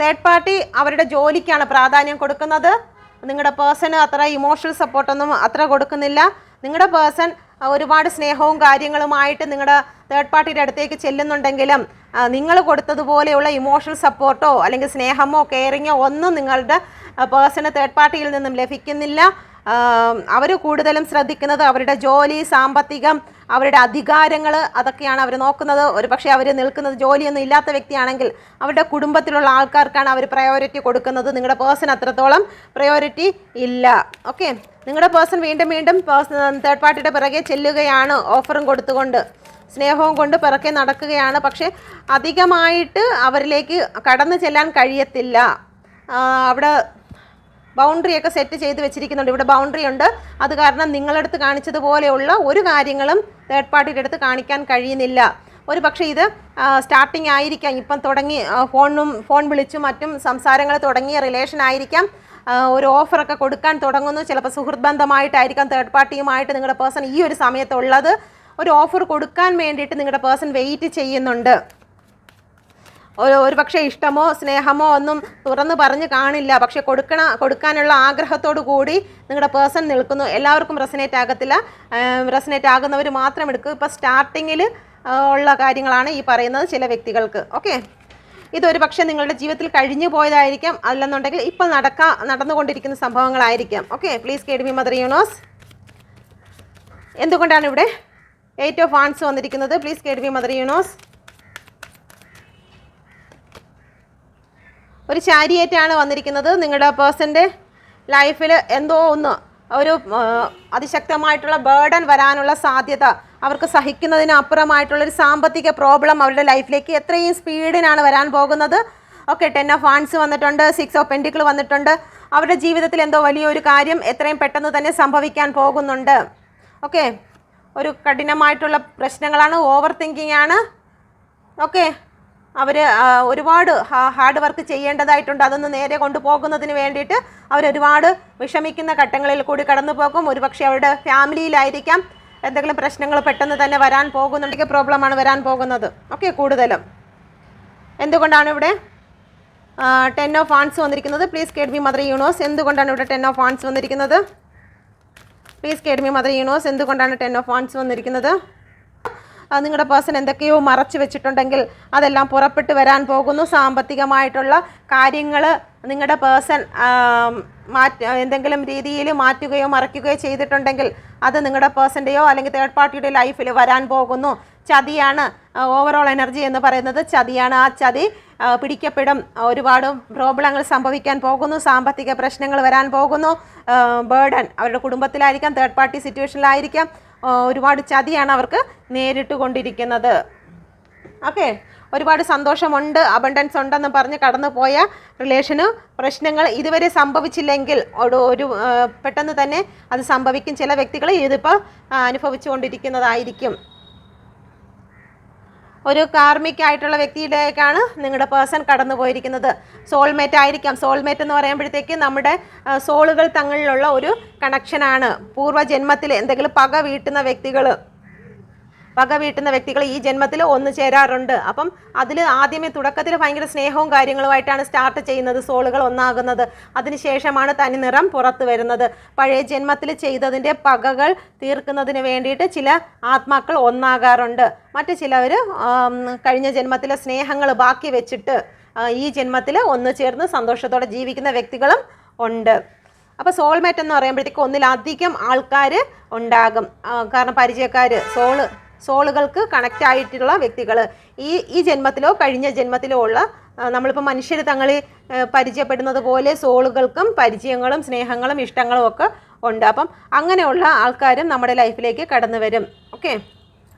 തേർഡ് പാർട്ടി അവരുടെ ജോലിക്കാണ് പ്രാധാന്യം കൊടുക്കുന്നത്. നിങ്ങളുടെ പേഴ്സണ് അത്ര ഇമോഷണൽ സപ്പോർട്ടൊന്നും അത്ര കൊടുക്കുന്നില്ല. നിങ്ങളുടെ പേഴ്സൺ ഒരുപാട് സ്നേഹവും കാര്യങ്ങളുമായിട്ട് നിങ്ങളുടെ തേർഡ് പാർട്ടിയുടെ അടുത്തേക്ക് ചെല്ലുന്നുണ്ടെങ്കിലും നിങ്ങൾ കൊടുത്തതുപോലെയുള്ള ഇമോഷണൽ സപ്പോർട്ടോ അല്ലെങ്കിൽ സ്നേഹമോ കെയറിങ്ങോ ഒന്നും നിങ്ങളുടെ പേഴ്സണ് തേർഡ് പാർട്ടിയിൽ നിന്നും ലഭിക്കുന്നില്ല. അവർ കൂടുതലും ശ്രദ്ധിക്കുന്നത് അവരുടെ ജോലി, സാമ്പത്തികം, അവരുടെ അധികാരങ്ങൾ, അതൊക്കെയാണ് അവർ നോക്കുന്നത്. ഒരു പക്ഷേ അവർ നിൽക്കുന്നത് ജോലിയൊന്നും ഇല്ലാത്ത വ്യക്തിയാണെങ്കിൽ അവരുടെ കുടുംബത്തിലുള്ള ആൾക്കാർക്കാണ് അവർ പ്രയോറിറ്റി കൊടുക്കുന്നത്. നിങ്ങളുടെ പേഴ്സൺ അത്രത്തോളം പ്രയോറിറ്റി ഇല്ല. ഓക്കെ, നിങ്ങളുടെ പേഴ്സൺ വീണ്ടും വീണ്ടും തേർഡ് പാർട്ടിയുടെ പിറകെ ചെല്ലുകയാണ്, ഓഫറും കൊടുത്തുകൊണ്ട് സ്നേഹവും കൊണ്ട് പിറകെ നടക്കുകയാണ്. പക്ഷേ അധികമായിട്ട് അവരിലേക്ക് കടന്നു ചെല്ലാൻ കഴിയത്തില്ല. അവിടെ ബൗണ്ടറിയൊക്കെ സെറ്റ് ചെയ്ത് വെച്ചിരിക്കുന്നുണ്ട്. ഇവിടെ ബൗണ്ടറി ഉണ്ട്. അത് കാരണം നിങ്ങളടുത്ത് കാണിച്ചതുപോലെയുള്ള ഒരു കാര്യങ്ങളും തേർഡ് പാർട്ടിയുടെ അടുത്ത് കാണിക്കാൻ കഴിയുന്നില്ല. ഒരു പക്ഷേ ഇത് സ്റ്റാർട്ടിങ് ആയിരിക്കാം, ഇപ്പം തുടങ്ങി ഫോൺ വിളിച്ചും മറ്റും സംസാരങ്ങൾ തുടങ്ങിയ റിലേഷൻ ആയിരിക്കാം. ഒരു ഓഫറൊക്കെ കൊടുക്കാൻ തുടങ്ങുന്നു. ചിലപ്പോൾ സുഹൃത്ത് ബന്ധമായിട്ടായിരിക്കാം തേർഡ് പാർട്ടിയുമായിട്ട് നിങ്ങളുടെ പേഴ്സൺ ഈ ഒരു സമയത്തുള്ളത്. ഒരു ഓഫർ കൊടുക്കാൻ വേണ്ടിയിട്ട് നിങ്ങളുടെ പേഴ്സൺ വെയിറ്റ് ചെയ്യുന്നുണ്ട്. ഒരു പക്ഷേ ഇഷ്ടമോ സ്നേഹമോ ഒന്നും തുറന്ന് പറഞ്ഞ് കാണില്ല. പക്ഷെ കൊടുക്കാനുള്ള ആഗ്രഹത്തോടു കൂടി നിങ്ങളുടെ പേഴ്സൺ നിൽക്കുന്നു. എല്ലാവർക്കും റെസനേറ്റ് ആകത്തില്ല. റെസനേറ്റ് ആകുന്നവർ മാത്രം എടുക്കും. ഇപ്പോൾ സ്റ്റാർട്ടിങ്ങിൽ ഉള്ള കാര്യങ്ങളാണ് ഈ പറയുന്നത് ചില വ്യക്തികൾക്ക്. ഓക്കെ, ഇതൊരു പക്ഷേ നിങ്ങളുടെ ജീവിതത്തിൽ കഴിഞ്ഞു പോയതായിരിക്കാം, അല്ലെന്നുണ്ടെങ്കിൽ ഇപ്പോൾ നടന്നുകൊണ്ടിരിക്കുന്ന സംഭവങ്ങളായിരിക്കാം. Okay, please guide me mother universe. എന്തുകൊണ്ടാണ് ഇവിടെ 8 ഓഫ് വാൻഡ്സ് വന്നിരിക്കുന്നത്? Please guide me mother universe. ഒരു ചാരിയേറ്റാണ് വന്നിരിക്കുന്നത്. നിങ്ങളുടെ പേഴ്സൻ്റെ ലൈഫിൽ എന്തോ ഒരു അതിശക്തമായിട്ടുള്ള ബേർഡൻ വരാനുള്ള സാധ്യത, അവർക്ക് സഹിക്കുന്നതിന് അപ്പുറമായിട്ടുള്ളൊരു സാമ്പത്തിക പ്രോബ്ലം അവരുടെ ലൈഫിലേക്ക് എത്രയും സ്പീഡിനാണ് വരാൻ പോകുന്നത്. ഓക്കെ, 10 ഓഫ് വാൻഡ്സ് വന്നിട്ടുണ്ട്, 6 ഓഫ് പെൻറ്റിക്കിൾ വന്നിട്ടുണ്ട്. അവരുടെ ജീവിതത്തിൽ എന്തോ വലിയൊരു കാര്യം എത്രയും പെട്ടെന്ന് തന്നെ സംഭവിക്കാൻ പോകുന്നുണ്ട്. ഓക്കെ, ഒരു കഠിനമായിട്ടുള്ള പ്രശ്നങ്ങളാണ്, ഓവർ തിങ്കിങ് ആണ്. ഓക്കെ, അവർ ഒരുപാട് ഹാർഡ് വർക്ക് ചെയ്യേണ്ടതായിട്ടുണ്ട്. അതൊന്ന് നേരെ കൊണ്ടുപോകുന്നതിന് വേണ്ടിയിട്ട് അവരൊരുപാട് വിഷമിക്കുന്ന ഘട്ടങ്ങളിൽ കൂടി കടന്നു പോകും. ഒരുപക്ഷെ അവരുടെ ഫാമിലിയിലായിരിക്കാം എന്തെങ്കിലും പ്രശ്നങ്ങൾ പെട്ടെന്ന് തന്നെ വരാൻ പോകുന്നുണ്ടെങ്കിൽ പ്രോബ്ലമാണ് വരാൻ പോകുന്നത്. ഓക്കെ, കൂടുതലും എന്തുകൊണ്ടാണ് ഇവിടെ 10 ഓഫ് വാൻഡ്സ് വന്നിരിക്കുന്നത്? Please guide me mother universe. എന്തുകൊണ്ടാണ് ഇവിടെ 10 ഓഫ് വാൻഡ്സ് വന്നിരിക്കുന്നത്? Please guide me mother universe. എന്തുകൊണ്ടാണ് 10 ഓഫ് വാൻഡ്സ് വന്നിരിക്കുന്നത്? നിങ്ങളുടെ പേഴ്സൺ എന്തൊക്കെയോ മറച്ചു വെച്ചിട്ടുണ്ടെങ്കിൽ അതെല്ലാം പുറപ്പെട്ട് വരാൻ പോകുന്നു. സാമ്പത്തികമായിട്ടുള്ള കാര്യങ്ങൾ നിങ്ങളുടെ പേഴ്സൺ എന്തെങ്കിലും രീതിയിൽ മാറ്റുകയോ മറയ്ക്കുകയോ ചെയ്തിട്ടുണ്ടെങ്കിൽ അത് നിങ്ങളുടെ പേഴ്സൻ്റെയോ അല്ലെങ്കിൽ തേർഡ് പാർട്ടിയുടെ ലൈഫിൽ വരാൻ പോകുന്നു. ചതിയാണ് ഓവറോൾ എനർജി എന്ന് പറയുന്നത്, ചതിയാണ്. ആ ചതി പിടിക്കപ്പെടും. ഒരുപാട് പ്രോബ്ലങ്ങൾ സംഭവിക്കാൻ പോകുന്നു. സാമ്പത്തിക പ്രശ്നങ്ങൾ വരാൻ പോകുന്നു. ബേർഡൻ അവരുടെ കുടുംബത്തിലായിരിക്കാം, തേർഡ് പാർട്ടി സിറ്റുവേഷനിലായിരിക്കാം. ഒരുപാട് ചതിയാണ് അവർക്ക് നേരിട്ട് കൊണ്ടിരിക്കുന്നത്. ഓക്കെ, ഒരുപാട് സന്തോഷമുണ്ട്, അബണ്ടൻസ് ഉണ്ടെന്ന് പറഞ്ഞ് കടന്നു പോയ റിലേഷന് പ്രശ്നങ്ങൾ ഇതുവരെ സംഭവിച്ചില്ലെങ്കിൽ ഒരു പെട്ടെന്ന് തന്നെ അത് സംഭവിക്കും. ചില വ്യക്തികൾ ഇതിപ്പോൾ അനുഭവിച്ചു കൊണ്ടിരിക്കുന്നതായിരിക്കും. ഒരു കാർമിക് ആയിട്ടുള്ള വ്യക്തിയിലേക്കാണ് നിങ്ങളുടെ പേഴ്സൺ കടന്നു പോയിരിക്കുന്നത്. സോൾമേറ്റ് ആയിരിക്കാം. സോൾമേറ്റ് എന്ന് പറയുമ്പോഴത്തേക്ക് നമ്മുടെ സോളുകൾ തങ്ങളിലുള്ള ഒരു കണക്ഷനാണ്. പൂർവ്വജന്മത്തിൽ എന്തെങ്കിലും പക വീട്ടുന്ന വ്യക്തികൾ ഈ ജന്മത്തിൽ ഒന്നു ചേരാറുണ്ട്. അപ്പം അതിൽ ആദ്യമേ തുടക്കത്തിൽ ഭയങ്കര സ്നേഹവും കാര്യങ്ങളുമായിട്ടാണ് സ്റ്റാർട്ട് ചെയ്യുന്നത്, സോളുകൾ ഒന്നാകുന്നത്. അതിനുശേഷമാണ് തനി നിറം പുറത്തു വരുന്നത്. പഴയ ജന്മത്തിൽ ചെയ്തതിൻ്റെ പകകൾ തീർക്കുന്നതിന് വേണ്ടിയിട്ട് ചില ആത്മാക്കൾ ഒന്നാകാറുണ്ട്. മറ്റു ചിലവർ കഴിഞ്ഞ ജന്മത്തിലെ സ്നേഹങ്ങൾ ബാക്കി വെച്ചിട്ട് ഈ ജന്മത്തിൽ ഒന്നു ചേർന്ന് സന്തോഷത്തോടെ ജീവിക്കുന്ന വ്യക്തികളും ഉണ്ട്. അപ്പോൾ സോൾമേറ്റ് എന്ന് പറയുമ്പോഴത്തേക്ക് ഒന്നിലധികം ആൾക്കാർ ഉണ്ടാകും. കാരണം പരിചയക്കാർ, സോളുകൾക്ക് കണക്റ്റ് ആയിട്ടുള്ള വ്യക്തികൾ ഈ ജന്മത്തിലോ കഴിഞ്ഞ ജന്മത്തിലോ ഉള്ള, നമ്മളിപ്പോൾ മനുഷ്യർ തങ്ങളിൽ പരിചയപ്പെടുന്നത് പോലെ സോളുകൾക്കും പരിചയങ്ങളും സ്നേഹങ്ങളും ഇഷ്ടങ്ങളും ഒക്കെ ഉണ്ട്. അപ്പം അങ്ങനെയുള്ള ആൾക്കാരും നമ്മുടെ ലൈഫിലേക്ക് കടന്നു വരും. ഓക്കെ,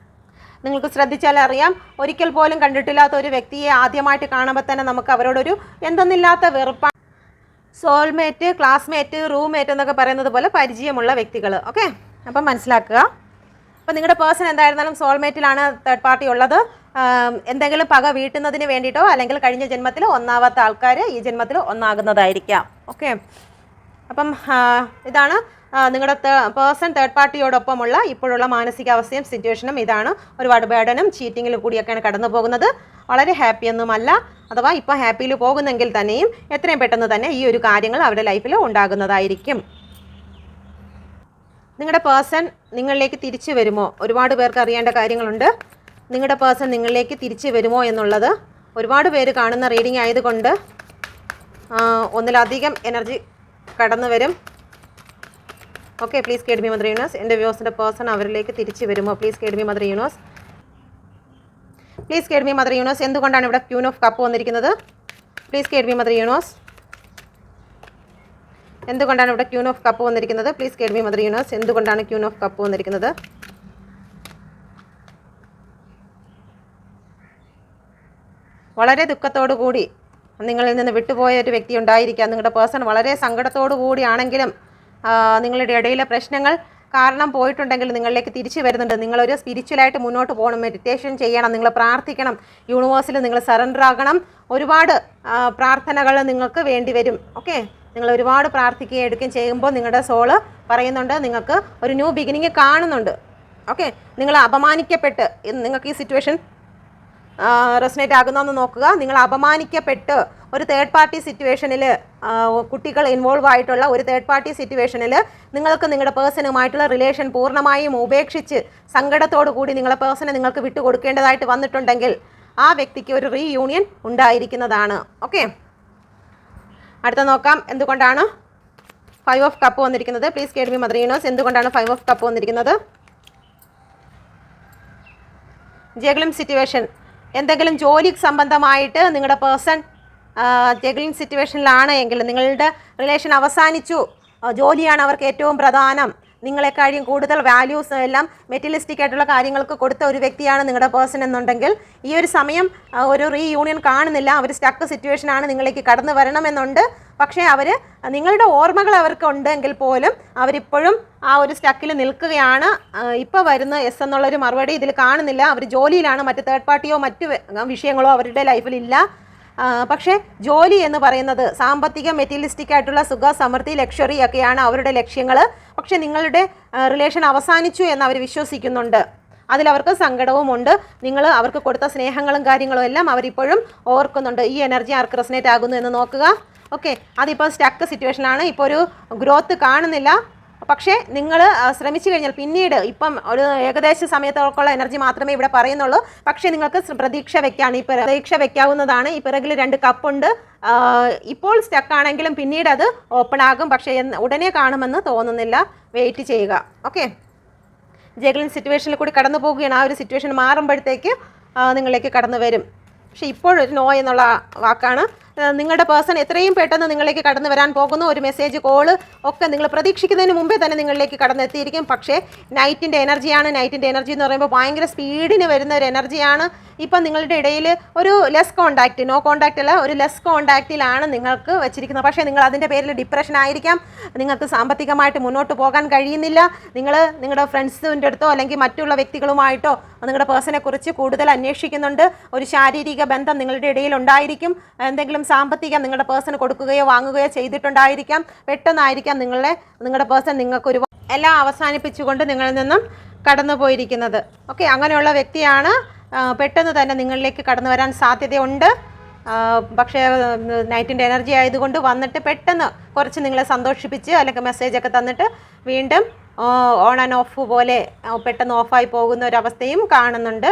നിങ്ങൾക്ക് ശ്രദ്ധിച്ചാൽ അറിയാം, ഒരിക്കൽ പോലും കണ്ടിട്ടില്ലാത്ത ഒരു വ്യക്തിയെ ആദ്യമായിട്ട് കാണുമ്പോൾ തന്നെ നമുക്ക് അവരോടൊരു എന്തെന്നില്ലാത്ത വെറുപ്പാണ്. സോൾമേറ്റ്, ക്ലാസ്മേറ്റ്, റൂംമേറ്റ് എന്നൊക്കെ പറയുന്നത് പോലെ പരിചയമുള്ള വ്യക്തികൾ. ഓക്കെ, അപ്പം മനസ്സിലാക്കുക. അപ്പോൾ നിങ്ങളുടെ പേഴ്സൺ എന്തായിരുന്നാലും സോൾമേറ്റിലാണ് തേർഡ് പാർട്ടി ഉള്ളത്. എന്തെങ്കിലും പക വീട്ടുന്നതിന് വേണ്ടിയിട്ടോ അല്ലെങ്കിൽ കഴിഞ്ഞ ജന്മത്തിൽ ഒന്നാവാത്ത ആൾക്കാർ ഈ ജന്മത്തിൽ ഒന്നാകുന്നതായിരിക്കാം. ഓക്കെ, അപ്പം ഇതാണ് നിങ്ങളുടെ പേഴ്സൺ തേർഡ് പാർട്ടിയോടൊപ്പമുള്ള ഇപ്പോഴുള്ള മാനസികാവസ്ഥയും സിറ്റുവേഷനും ഇതാണ്. ഒരുപാട് ബേഡനും ചീറ്റിങ്ങിൽ കൂടിയൊക്കെയാണ് കടന്നു പോകുന്നത്. വളരെ ഹാപ്പിയൊന്നുമല്ല. അഥവാ ഇപ്പോൾ ഹാപ്പിയിൽ പോകുന്നെങ്കിൽ തന്നെയും എത്രയും പെട്ടെന്ന് തന്നെ ഈ ഒരു കാര്യങ്ങൾ അവരുടെ ലൈഫിൽ ഉണ്ടാകുന്നതായിരിക്കും. നിങ്ങളുടെ പേഴ്സൺ നിങ്ങളിലേക്ക് തിരിച്ചു വരുമോ? ഒരുപാട് പേർക്ക് അറിയേണ്ട കാര്യങ്ങളുണ്ട്. നിങ്ങളുടെ പേഴ്സൺ നിങ്ങളിലേക്ക് തിരിച്ചു വരുമോ എന്നുള്ളത് ഒരുപാട് പേര് കാണുന്ന റീഡിംഗ് ആയതുകൊണ്ട് ഒന്നിലധികം എനർജി കടന്നു വരും. Okay, please guide me mother universe. എൻ്റെ വ്യൂസിൻ്റെ പേഴ്സൺ അവരിലേക്ക് തിരിച്ചു വരുമോ? Please guide me mother universe. Please guide me mother universe. എന്തുകൊണ്ടാണ് ഇവിടെ ക്യൂൻ ഓഫ് കപ്പ് വന്നിരിക്കുന്നത്? Please guide me mother universe. എന്തുകൊണ്ടാണ് ഇവിടെ ക്യൂൻ ഓഫ് കപ്പ് വന്നിരിക്കുന്നത്? Please guide me mother universe. എന്തുകൊണ്ടാണ് ക്യൂൻ ഓഫ് കപ്പ് വന്നിരിക്കുന്നത്? വളരെ ദുഃഖത്തോടു കൂടി നിങ്ങളിൽ നിന്ന് വിട്ടുപോയ ഒരു വ്യക്തി ഉണ്ടായിരിക്കാം. നിങ്ങളുടെ പേഴ്സൺ വളരെ സങ്കടത്തോടു കൂടിയാണെങ്കിലും നിങ്ങളുടെ ഇടയിലെ പ്രശ്നങ്ങൾ കാരണം പോയിട്ടുണ്ടെങ്കിൽ നിങ്ങളിലേക്ക് തിരിച്ചു വരുന്നുണ്ട്. നിങ്ങളൊരു സ്പിരിച്വലായിട്ട് മുന്നോട്ട് പോകണം, മെഡിറ്റേഷൻ ചെയ്യണം, നിങ്ങൾ പ്രാർത്ഥിക്കണം, യൂണിവേഴ്സിൽ നിങ്ങൾ സറണ്ടർ ആകണം. ഒരുപാട് പ്രാർത്ഥനകൾ നിങ്ങൾക്ക് വേണ്ടി വരും. ഓക്കെ, നിങ്ങൾ ഒരുപാട് പ്രാർത്ഥിക്കുകയും എടുക്കുകയും ചെയ്യുമ്പോൾ നിങ്ങളുടെ സോള് പറയുന്നുണ്ട് നിങ്ങൾക്ക് ഒരു ന്യൂ ബിഗിനിങ് കാണുന്നുണ്ട്. ഓക്കെ, നിങ്ങൾ അപമാനിക്കപ്പെട്ട് നിങ്ങൾക്ക് ഈ സിറ്റുവേഷൻ റെസനേറ്റ് ആകുന്നതെന്ന് നോക്കുക. നിങ്ങൾ അപമാനിക്കപ്പെട്ട് ഒരു തേർഡ് പാർട്ടി സിറ്റുവേഷനിൽ കുട്ടികൾ ഇൻവോൾവ് ആയിട്ടുള്ള ഒരു തേർഡ് പാർട്ടി സിറ്റുവേഷനിൽ നിങ്ങൾക്ക് നിങ്ങളുടെ പേഴ്സണുമായിട്ടുള്ള റിലേഷൻ പൂർണ്ണമായും ഉപേക്ഷിച്ച് സങ്കടത്തോടു കൂടി നിങ്ങളുടെ പേഴ്സണെ നിങ്ങൾക്ക് വിട്ടുകൊടുക്കേണ്ടതായിട്ട് വന്നിട്ടുണ്ടെങ്കിൽ ആ വ്യക്തിക്ക് ഒരു റീയൂണിയൻ ഉണ്ടായിരിക്കുന്നതാണ്. ഓക്കെ, അടുത്ത നോക്കാം. എന്തുകൊണ്ടാണ് 5 ഓഫ് കപ്പ് വന്നിരിക്കുന്നത്? Please guide me mother universe. എന്തുകൊണ്ടാണ് 5 ഓഫ് കപ്പ് വന്നിരിക്കുന്നത്? Juggling situation. എന്തെങ്കിലും ജോലി സംബന്ധമായിട്ട് നിങ്ങളുടെ പേഴ്സൺ ജഗ്ലിംഗ് സിറ്റുവേഷനിലാണ് എങ്കിൽ നിങ്ങളുടെ റിലേഷൻ അവസാനിച്ചു, ജോലിയാണ് അവർക്ക് ഏറ്റവും പ്രധാനം, നിങ്ങളെക്കാളും കൂടുതൽ വാല്യൂസ് എല്ലാം മെറ്റീരിയലിസ്റ്റിക് ആയിട്ടുള്ള കാര്യങ്ങൾക്ക് കൊടുത്ത ഒരു വ്യക്തിയാണ് നിങ്ങളുടെ പേഴ്സൺ എന്നുണ്ടെങ്കിൽ ഈ ഒരു സമയം ഒരു റീയൂണിയൻ കാണുന്നില്ല. അവർ സ്റ്റക്ക് സിറ്റുവേഷനാണ്, നിങ്ങളിലേക്ക് കടന്നു വരണമെന്നുണ്ട്. പക്ഷേ അവർ നിങ്ങളുടെ ഓർമ്മകൾ അവർക്ക് ഉണ്ടെങ്കിൽ പോലും അവരിപ്പോഴും ആ ഒരു സ്റ്റക്കിൽ നിൽക്കുകയാണ്. ഇപ്പോൾ വരുന്ന എസ് എന്നുള്ളൊരു മറുപടി ഇതിൽ കാണുന്നില്ല. അവർ ജോലിയിലാണ്, മറ്റ് തേർഡ് പാർട്ടിയോ മറ്റ് വിഷയങ്ങളോ അവരുടെ ലൈഫിലില്ല. പക്ഷേ ജോലി എന്ന് പറയുന്നത് സാമ്പത്തിക മെറ്റീരിയലിസ്റ്റിക് ആയിട്ടുള്ള സുഖ സമൃദ്ധി ലക്ഷറി ഒക്കെയാണ് അവരുടെ ലക്ഷ്യങ്ങൾ. പക്ഷേ നിങ്ങളുടെ റിലേഷൻ അവസാനിച്ചു എന്ന് അവർ വിശ്വസിക്കുന്നുണ്ട്. അതിലവർക്ക് സങ്കടവുമുണ്ട്. നിങ്ങൾ അവർക്ക് കൊടുത്ത സ്നേഹങ്ങളും കാര്യങ്ങളും എല്ലാം അവരിപ്പോഴും ഓർക്കുന്നുണ്ട്. ഈ എനർജി ആർക്ക് റെസനേറ്റ് ആകുന്നു എന്ന് നോക്കുക. ഓക്കെ, അതിപ്പോൾ സ്റ്റക്ക് സിറ്റുവേഷനാണ്, ഇപ്പോൾ ഒരു ഗ്രോത്ത് കാണുന്നില്ല. പക്ഷേ നിങ്ങൾ ശ്രമിച്ചു കഴിഞ്ഞാൽ പിന്നീട് ഇപ്പം ഒരു ഏകദേശ സമയത്തോളമുള്ള എനർജി മാത്രമേ ഇവിടെ പറയുന്നുള്ളൂ. പക്ഷേ നിങ്ങൾക്ക് പ്രതീക്ഷ വെക്കാണ്, ഈ പ്രതീക്ഷ വെക്കാവുന്നതാണ്. ഈ പിറകിൽ 2 കപ്പുണ്ട്. ഇപ്പോൾ സ്റ്റക്കാണെങ്കിലും പിന്നീട് അത് ഓപ്പൺ ആകും. പക്ഷേ ഉടനെ കാണുമെന്ന് തോന്നുന്നില്ല. വെയിറ്റ് ചെയ്യുക. ഓക്കെ, ജഗ്ലിംഗ് സിറ്റുവേഷനിൽ കൂടി കടന്നു പോവുകയാണ്. ആ ഒരു സിറ്റുവേഷൻ മാറുമ്പോഴത്തേക്ക് നിങ്ങളിലേക്ക് കടന്നു വരും. പക്ഷേ ഇപ്പോഴൊരു നോ എന്നുള്ള വാക്കാണ്. നിങ്ങളുടെ പേഴ്സൺ എത്രയും പെട്ടെന്ന് നിങ്ങളിലേക്ക് കടന്നു വരാൻ പോകുന്നു. ഒരു മെസ്സേജ്, കോള് ഒക്കെ നിങ്ങൾ പ്രതീക്ഷിക്കുന്നതിന് മുമ്പേ തന്നെ നിങ്ങളിലേക്ക് കടന്നെത്തിയിരിക്കും. പക്ഷേ നൈറ്റിൻ്റെ എനർജിയാണ്. നൈറ്റിൻ്റെ എനർജി എന്ന് പറയുമ്പോൾ ഭയങ്കര സ്പീഡിന് വരുന്ന ഒരു എനർജിയാണ്. ഇപ്പം നിങ്ങളുടെ ഇടയിൽ ഒരു ലെസ് കോണ്ടാക്റ്റ്, നോ കോണ്ടാക്റ്റ് അല്ല, ഒരു ലെസ് കോണ്ടാക്റ്റിലാണ് നിങ്ങൾക്ക് വെച്ചിരിക്കുന്നത്. പക്ഷേ നിങ്ങൾ അതിൻ്റെ പേരിൽ ഡിപ്രഷൻ ആയിരിക്കാം. നിങ്ങൾക്ക് സാമ്പത്തികമായിട്ട് മുന്നോട്ട് പോകാൻ കഴിയുന്നില്ല. നിങ്ങൾ നിങ്ങളുടെ ഫ്രണ്ട്സിൻ്റെ അടുത്തോ അല്ലെങ്കിൽ മറ്റുള്ള വ്യക്തികളുമായിട്ടോ നിങ്ങളുടെ പേഴ്സണെ കുറിച്ച് കൂടുതൽ അന്വേഷിക്കുന്നുണ്ട്. ഒരു ശാരീരിക ബന്ധം നിങ്ങളുടെ ഇടയിൽ ഉണ്ടായിരിക്കും. എന്തെങ്കിലും സാമ്പത്തികം നിങ്ങളുടെ പേഴ്സണ് കൊടുക്കുകയോ വാങ്ങുകയോ ചെയ്തിട്ടുണ്ടായിരിക്കാം. പെട്ടെന്നായിരിക്കാം നിങ്ങളുടെ പേഴ്സൺ നിങ്ങൾക്ക് എല്ലാം അവസാനിപ്പിച്ചുകൊണ്ട് നിങ്ങളിൽ നിന്നും കടന്നു പോയിരിക്കുന്നത്. ഓക്കെ, അങ്ങനെയുള്ള വ്യക്തിയാണ്. പെട്ടെന്ന് തന്നെ നിങ്ങളിലേക്ക് കടന്നു വരാൻ സാധ്യതയുണ്ട്. പക്ഷേ നൈറ്റിൻ്റെ എനർജി ആയതുകൊണ്ട് വന്നിട്ട് പെട്ടെന്ന് കുറച്ച് നിങ്ങളെ സന്തോഷിപ്പിച്ച് അല്ലെങ്കിൽ മെസ്സേജൊക്കെ തന്നിട്ട് വീണ്ടും ഓൺ ആൻഡ് ഓഫ് പോലെ പെട്ടെന്ന് ഓഫായി പോകുന്ന ഒരവസ്ഥയും കാണുന്നുണ്ട്.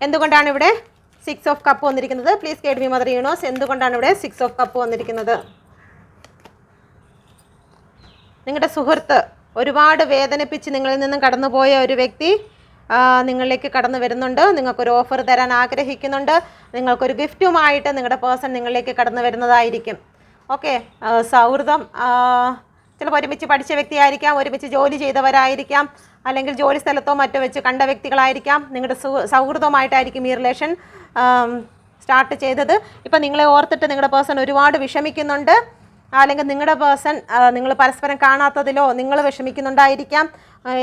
എന്തുകൊണ്ടാണ് ഇവിടെ 6 ഓഫ് കപ്പ് വന്നിരിക്കുന്നത്? Please guide me mother universe. എന്തുകൊണ്ടാണ് ഇവിടെ 6 ഓഫ് കപ്പ് വന്നിരിക്കുന്നത്? നിങ്ങളുടെ സുഹൃത്ത് ഒരുപാട് വേദനിപ്പിച്ച് നിങ്ങളിൽ നിന്നും കടന്നുപോയ ഒരു വ്യക്തി നിങ്ങളിലേക്ക് കടന്നു വരുന്നുണ്ട്. നിങ്ങൾക്കൊരു ഓഫർ തരാൻ ആഗ്രഹിക്കുന്നുണ്ട്. നിങ്ങൾക്കൊരു ഗിഫ്റ്റുമായിട്ട് നിങ്ങളുടെ പേഴ്സൺ നിങ്ങളിലേക്ക് കടന്നു വരുന്നതായിരിക്കും. ഓക്കെ, സൗഹൃദം, ചിലപ്പോൾ ഒരുമിച്ച് പഠിച്ച വ്യക്തിയായിരിക്കാം, ഒരുമിച്ച് ജോലി ചെയ്തവരായിരിക്കാം, അല്ലെങ്കിൽ ജോലി സ്ഥലത്തോ മറ്റോ വെച്ച് കണ്ട വ്യക്തികളായിരിക്കാം. നിങ്ങളുടെ സൗഹൃദമായിട്ടായിരിക്കും ഈ റിലേഷൻ സ്റ്റാർട്ട് ചെയ്തത്. ഇപ്പം നിങ്ങളെ ഓർത്തിട്ട് നിങ്ങളുടെ പേഴ്സൺ ഒരുപാട് വിഷമിക്കുന്നുണ്ട്. അല്ലെങ്കിൽ നിങ്ങളുടെ പേഴ്സൺ നിങ്ങൾ പരസ്പരം കാണാത്തതിലോ നിങ്ങൾ വിഷമിക്കുന്നുണ്ടായിരിക്കാം.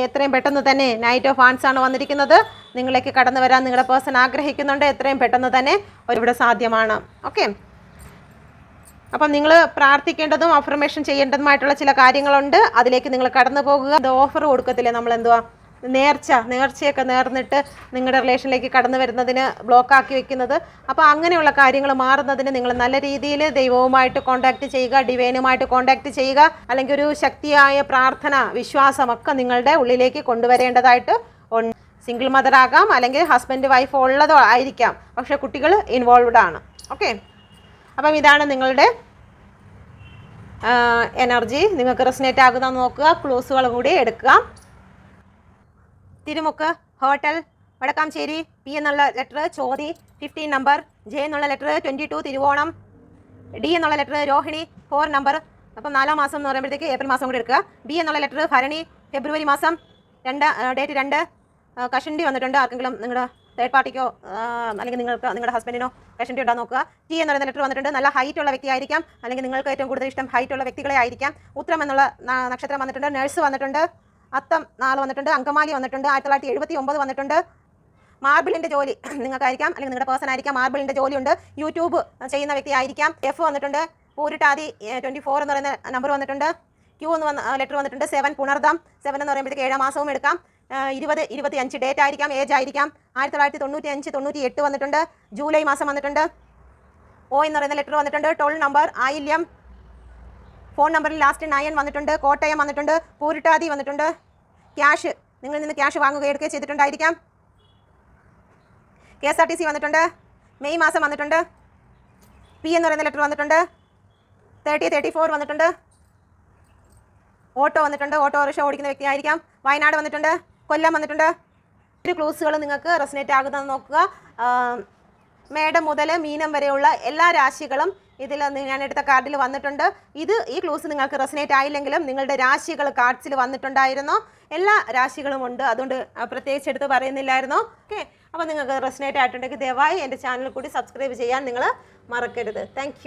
എത്രയും പെട്ടെന്ന് തന്നെ നൈറ്റ് ഓഫ് വാൻസ് ആണ് വന്നിരിക്കുന്നത്. നിങ്ങളിലേക്ക് കടന്നു വരാൻ നിങ്ങളുടെ പേഴ്സൺ ആഗ്രഹിക്കുന്നുണ്ട്. എത്രയും പെട്ടെന്ന് തന്നെ ഇവിടെ സാധ്യമാണ്. ഓക്കെ, അപ്പം നിങ്ങൾ പ്രാർത്ഥിക്കേണ്ടതും അഫർമേഷൻ ചെയ്യേണ്ടതുമായിട്ടുള്ള ചില കാര്യങ്ങളുണ്ട്. അതിലേക്ക് നിങ്ങൾ കടന്നു പോകുക. അത് ഓഫർ കൊടുക്കത്തില്ലേ നമ്മൾ എന്തുവാ നേർച്ചയൊക്കെ നേർന്നിട്ട് നിങ്ങളുടെ റിലേഷനിലേക്ക് കടന്നു വരുന്നതിന് ബ്ലോക്കാക്കി വെക്കുന്നത്. അപ്പോൾ അങ്ങനെയുള്ള കാര്യങ്ങൾ മാറുന്നതിന് നിങ്ങൾ നല്ല രീതിയിൽ ദൈവവുമായിട്ട് കോൺടാക്റ്റ് ചെയ്യുക, ഡിവൈനുമായിട്ട് കോൺടാക്റ്റ് ചെയ്യുക, അല്ലെങ്കിൽ ഒരു ശക്തിയായ പ്രാർത്ഥന, വിശ്വാസമൊക്കെ നിങ്ങളുടെ ഉള്ളിലേക്ക് കൊണ്ടുവരേണ്ടതായിട്ട് ഉണ്ട്. സിംഗിൾ മദർ ആകാം, അല്ലെങ്കിൽ ഹസ്ബൻഡ് വൈഫ് ഉള്ളതോ ആയിരിക്കാം, പക്ഷേ കുട്ടികൾ ഇൻവോൾവ്ഡ് ആണ്. ഓക്കെ, അപ്പം ഇതാണ് നിങ്ങളുടെ എനർജി. നിങ്ങൾക്ക് റെസനേറ്റ് ആകുന്നതെന്ന് നോക്കുക. ക്ലൂസുകൾ കൂടി എടുക്കുക. തിരുമുക്ക്, ഹോട്ടൽ, വടക്കാംചേരി, പി എന്നുള്ള ലെറ്റർ ചോതി, 15 നമ്പർ, ജെ എന്നുള്ള ലെറ്റർ 22 തിരുവോണം, ഡി എന്നുള്ള ലെറ്റർ രോഹിണി 4 നമ്പർ. അപ്പം 4 മാസം എന്ന് പറയുമ്പോഴത്തേക്ക് ഏപ്രിൽ മാസം കൂടി എടുക്കുക. ബി എന്നുള്ള ലെറ്റർ ഭരണി ഫെബ്രുവരി മാസം 2 ഡേറ്റ് 2. കഷണ്ടി വന്നിട്ടുണ്ട്. ആർക്കെങ്കിലും നിങ്ങളുടെ തേർഡ് പാർട്ടിക്കോ അല്ലെങ്കിൽ നിങ്ങളുടെ ഹസ്ബൻഡിനോ കഷണ്ടി ഉണ്ടാകും നോക്കുക. ടി എന്ന് പറയുന്ന ലെറ്റർ വന്നിട്ടുണ്ട്. നല്ല ഹൈറ്റ് ഉള്ള വ്യക്തി ആയിരിക്കാം, അല്ലെങ്കിൽ നിങ്ങൾക്ക് ഏറ്റവും കൂടുതൽ ഇഷ്ടം ഹൈറ്റ് ഉള്ള വ്യക്തികളെ ആയിരിക്കാം. ഉത്രം എന്നുള്ള നക്ഷത്രം വന്നിട്ടുണ്ട്. നഴ്സ് വന്നിട്ടുണ്ട്. അത്തം 4 വന്നിട്ടുണ്ട്. അങ്കമാലി വന്നിട്ടുണ്ട്. 1979 വന്നിട്ടുണ്ട്. മാർബിളിൻ്റെ ജോലി നിങ്ങൾക്കായിരിക്കാം, അല്ലെങ്കിൽ നിങ്ങളുടെ പേഴ്സൺ ആയിരിക്കാം. മാർബിളിൻ്റെ ജോലിയുണ്ട്. യൂട്യൂബ് ചെയ്യുന്ന വ്യക്തി ആയിരിക്കാം. എഫ് വന്നിട്ടുണ്ട്. പൂരിട്ടാതി 24 എന്ന് പറയുന്ന നമ്പർ വന്നിട്ടുണ്ട്. ക്യൂ എന്ന് ലെറ്റർ വന്നിട്ടുണ്ട്. 7 പുണർദം. 7 എന്ന് പറയുമ്പോഴത്തേക്ക് 7 മാസവും എടുക്കാം. 20-25 ഡേറ്റ് ആയിരിക്കാം, ഏജ് ആയിരിക്കാം. 1995-98 വന്നിട്ടുണ്ട്. ജൂലൈ മാസം വന്നിട്ടുണ്ട്. ഒ എന്ന് പറയുന്ന ലെറ്റർ വന്നിട്ടുണ്ട്. 12 നമ്പർ. ആയില്യം. ഫോൺ നമ്പറിൽ ലാസ്റ്റ് 9 വന്നിട്ടുണ്ട്. കോട്ടയം വന്നിട്ടുണ്ട്. പൂരിട്ടാതി വന്നിട്ടുണ്ട്. ക്യാഷ് നിങ്ങളിൽ നിന്ന് ക്യാഷ് വാങ്ങുകയോ എടുക്കുകയോ ചെയ്തിട്ടുണ്ടായിരിക്കാം. KSRTC വന്നിട്ടുണ്ട്. മെയ് മാസം വന്നിട്ടുണ്ട്. പി എന്ന് പറയുന്ന ലെറ്റർ വന്നിട്ടുണ്ട്. 30-34 വന്നിട്ടുണ്ട്. ഓട്ടോ വന്നിട്ടുണ്ട്. ഓട്ടോറിക്ഷ ഓടിക്കുന്ന വ്യക്തി ആയിരിക്കാം. വയനാട് വന്നിട്ടുണ്ട്. കൊല്ലം വന്നിട്ടുണ്ട്. ഒരു ക്ലൂസുകൾ നിങ്ങൾക്ക് റെസനേറ്റ് ആകുന്നതെന്ന് നോക്കുക. മേടം മുതൽ മീനം വരെയുള്ള എല്ലാ രാശികളും ഇതിൽ ഞാൻ എടുത്ത കാർഡിൽ വന്നിട്ടുണ്ട്. ഈ ക്ലൂസ് നിങ്ങൾക്ക് റെസനേറ്റ് ആയില്ലെങ്കിലും നിങ്ങളുടെ രാശികൾ കാർഡ്സിൽ വന്നിട്ടുണ്ടായിരുന്നു. എല്ലാ രാശികളും ഉണ്ട്, അതുകൊണ്ട് പ്രത്യേകിച്ച് എടുത്ത് പറയുന്നില്ലായിരുന്നു. ഓക്കെ, അപ്പോൾ നിങ്ങൾക്ക് റെസനേറ്റ് ആയിട്ടുണ്ടെങ്കിൽ ദയവായി എൻ്റെ ചാനൽ കൂടി സബ്സ്ക്രൈബ് ചെയ്യാൻ നിങ്ങൾ മറക്കരുത്. താങ്ക്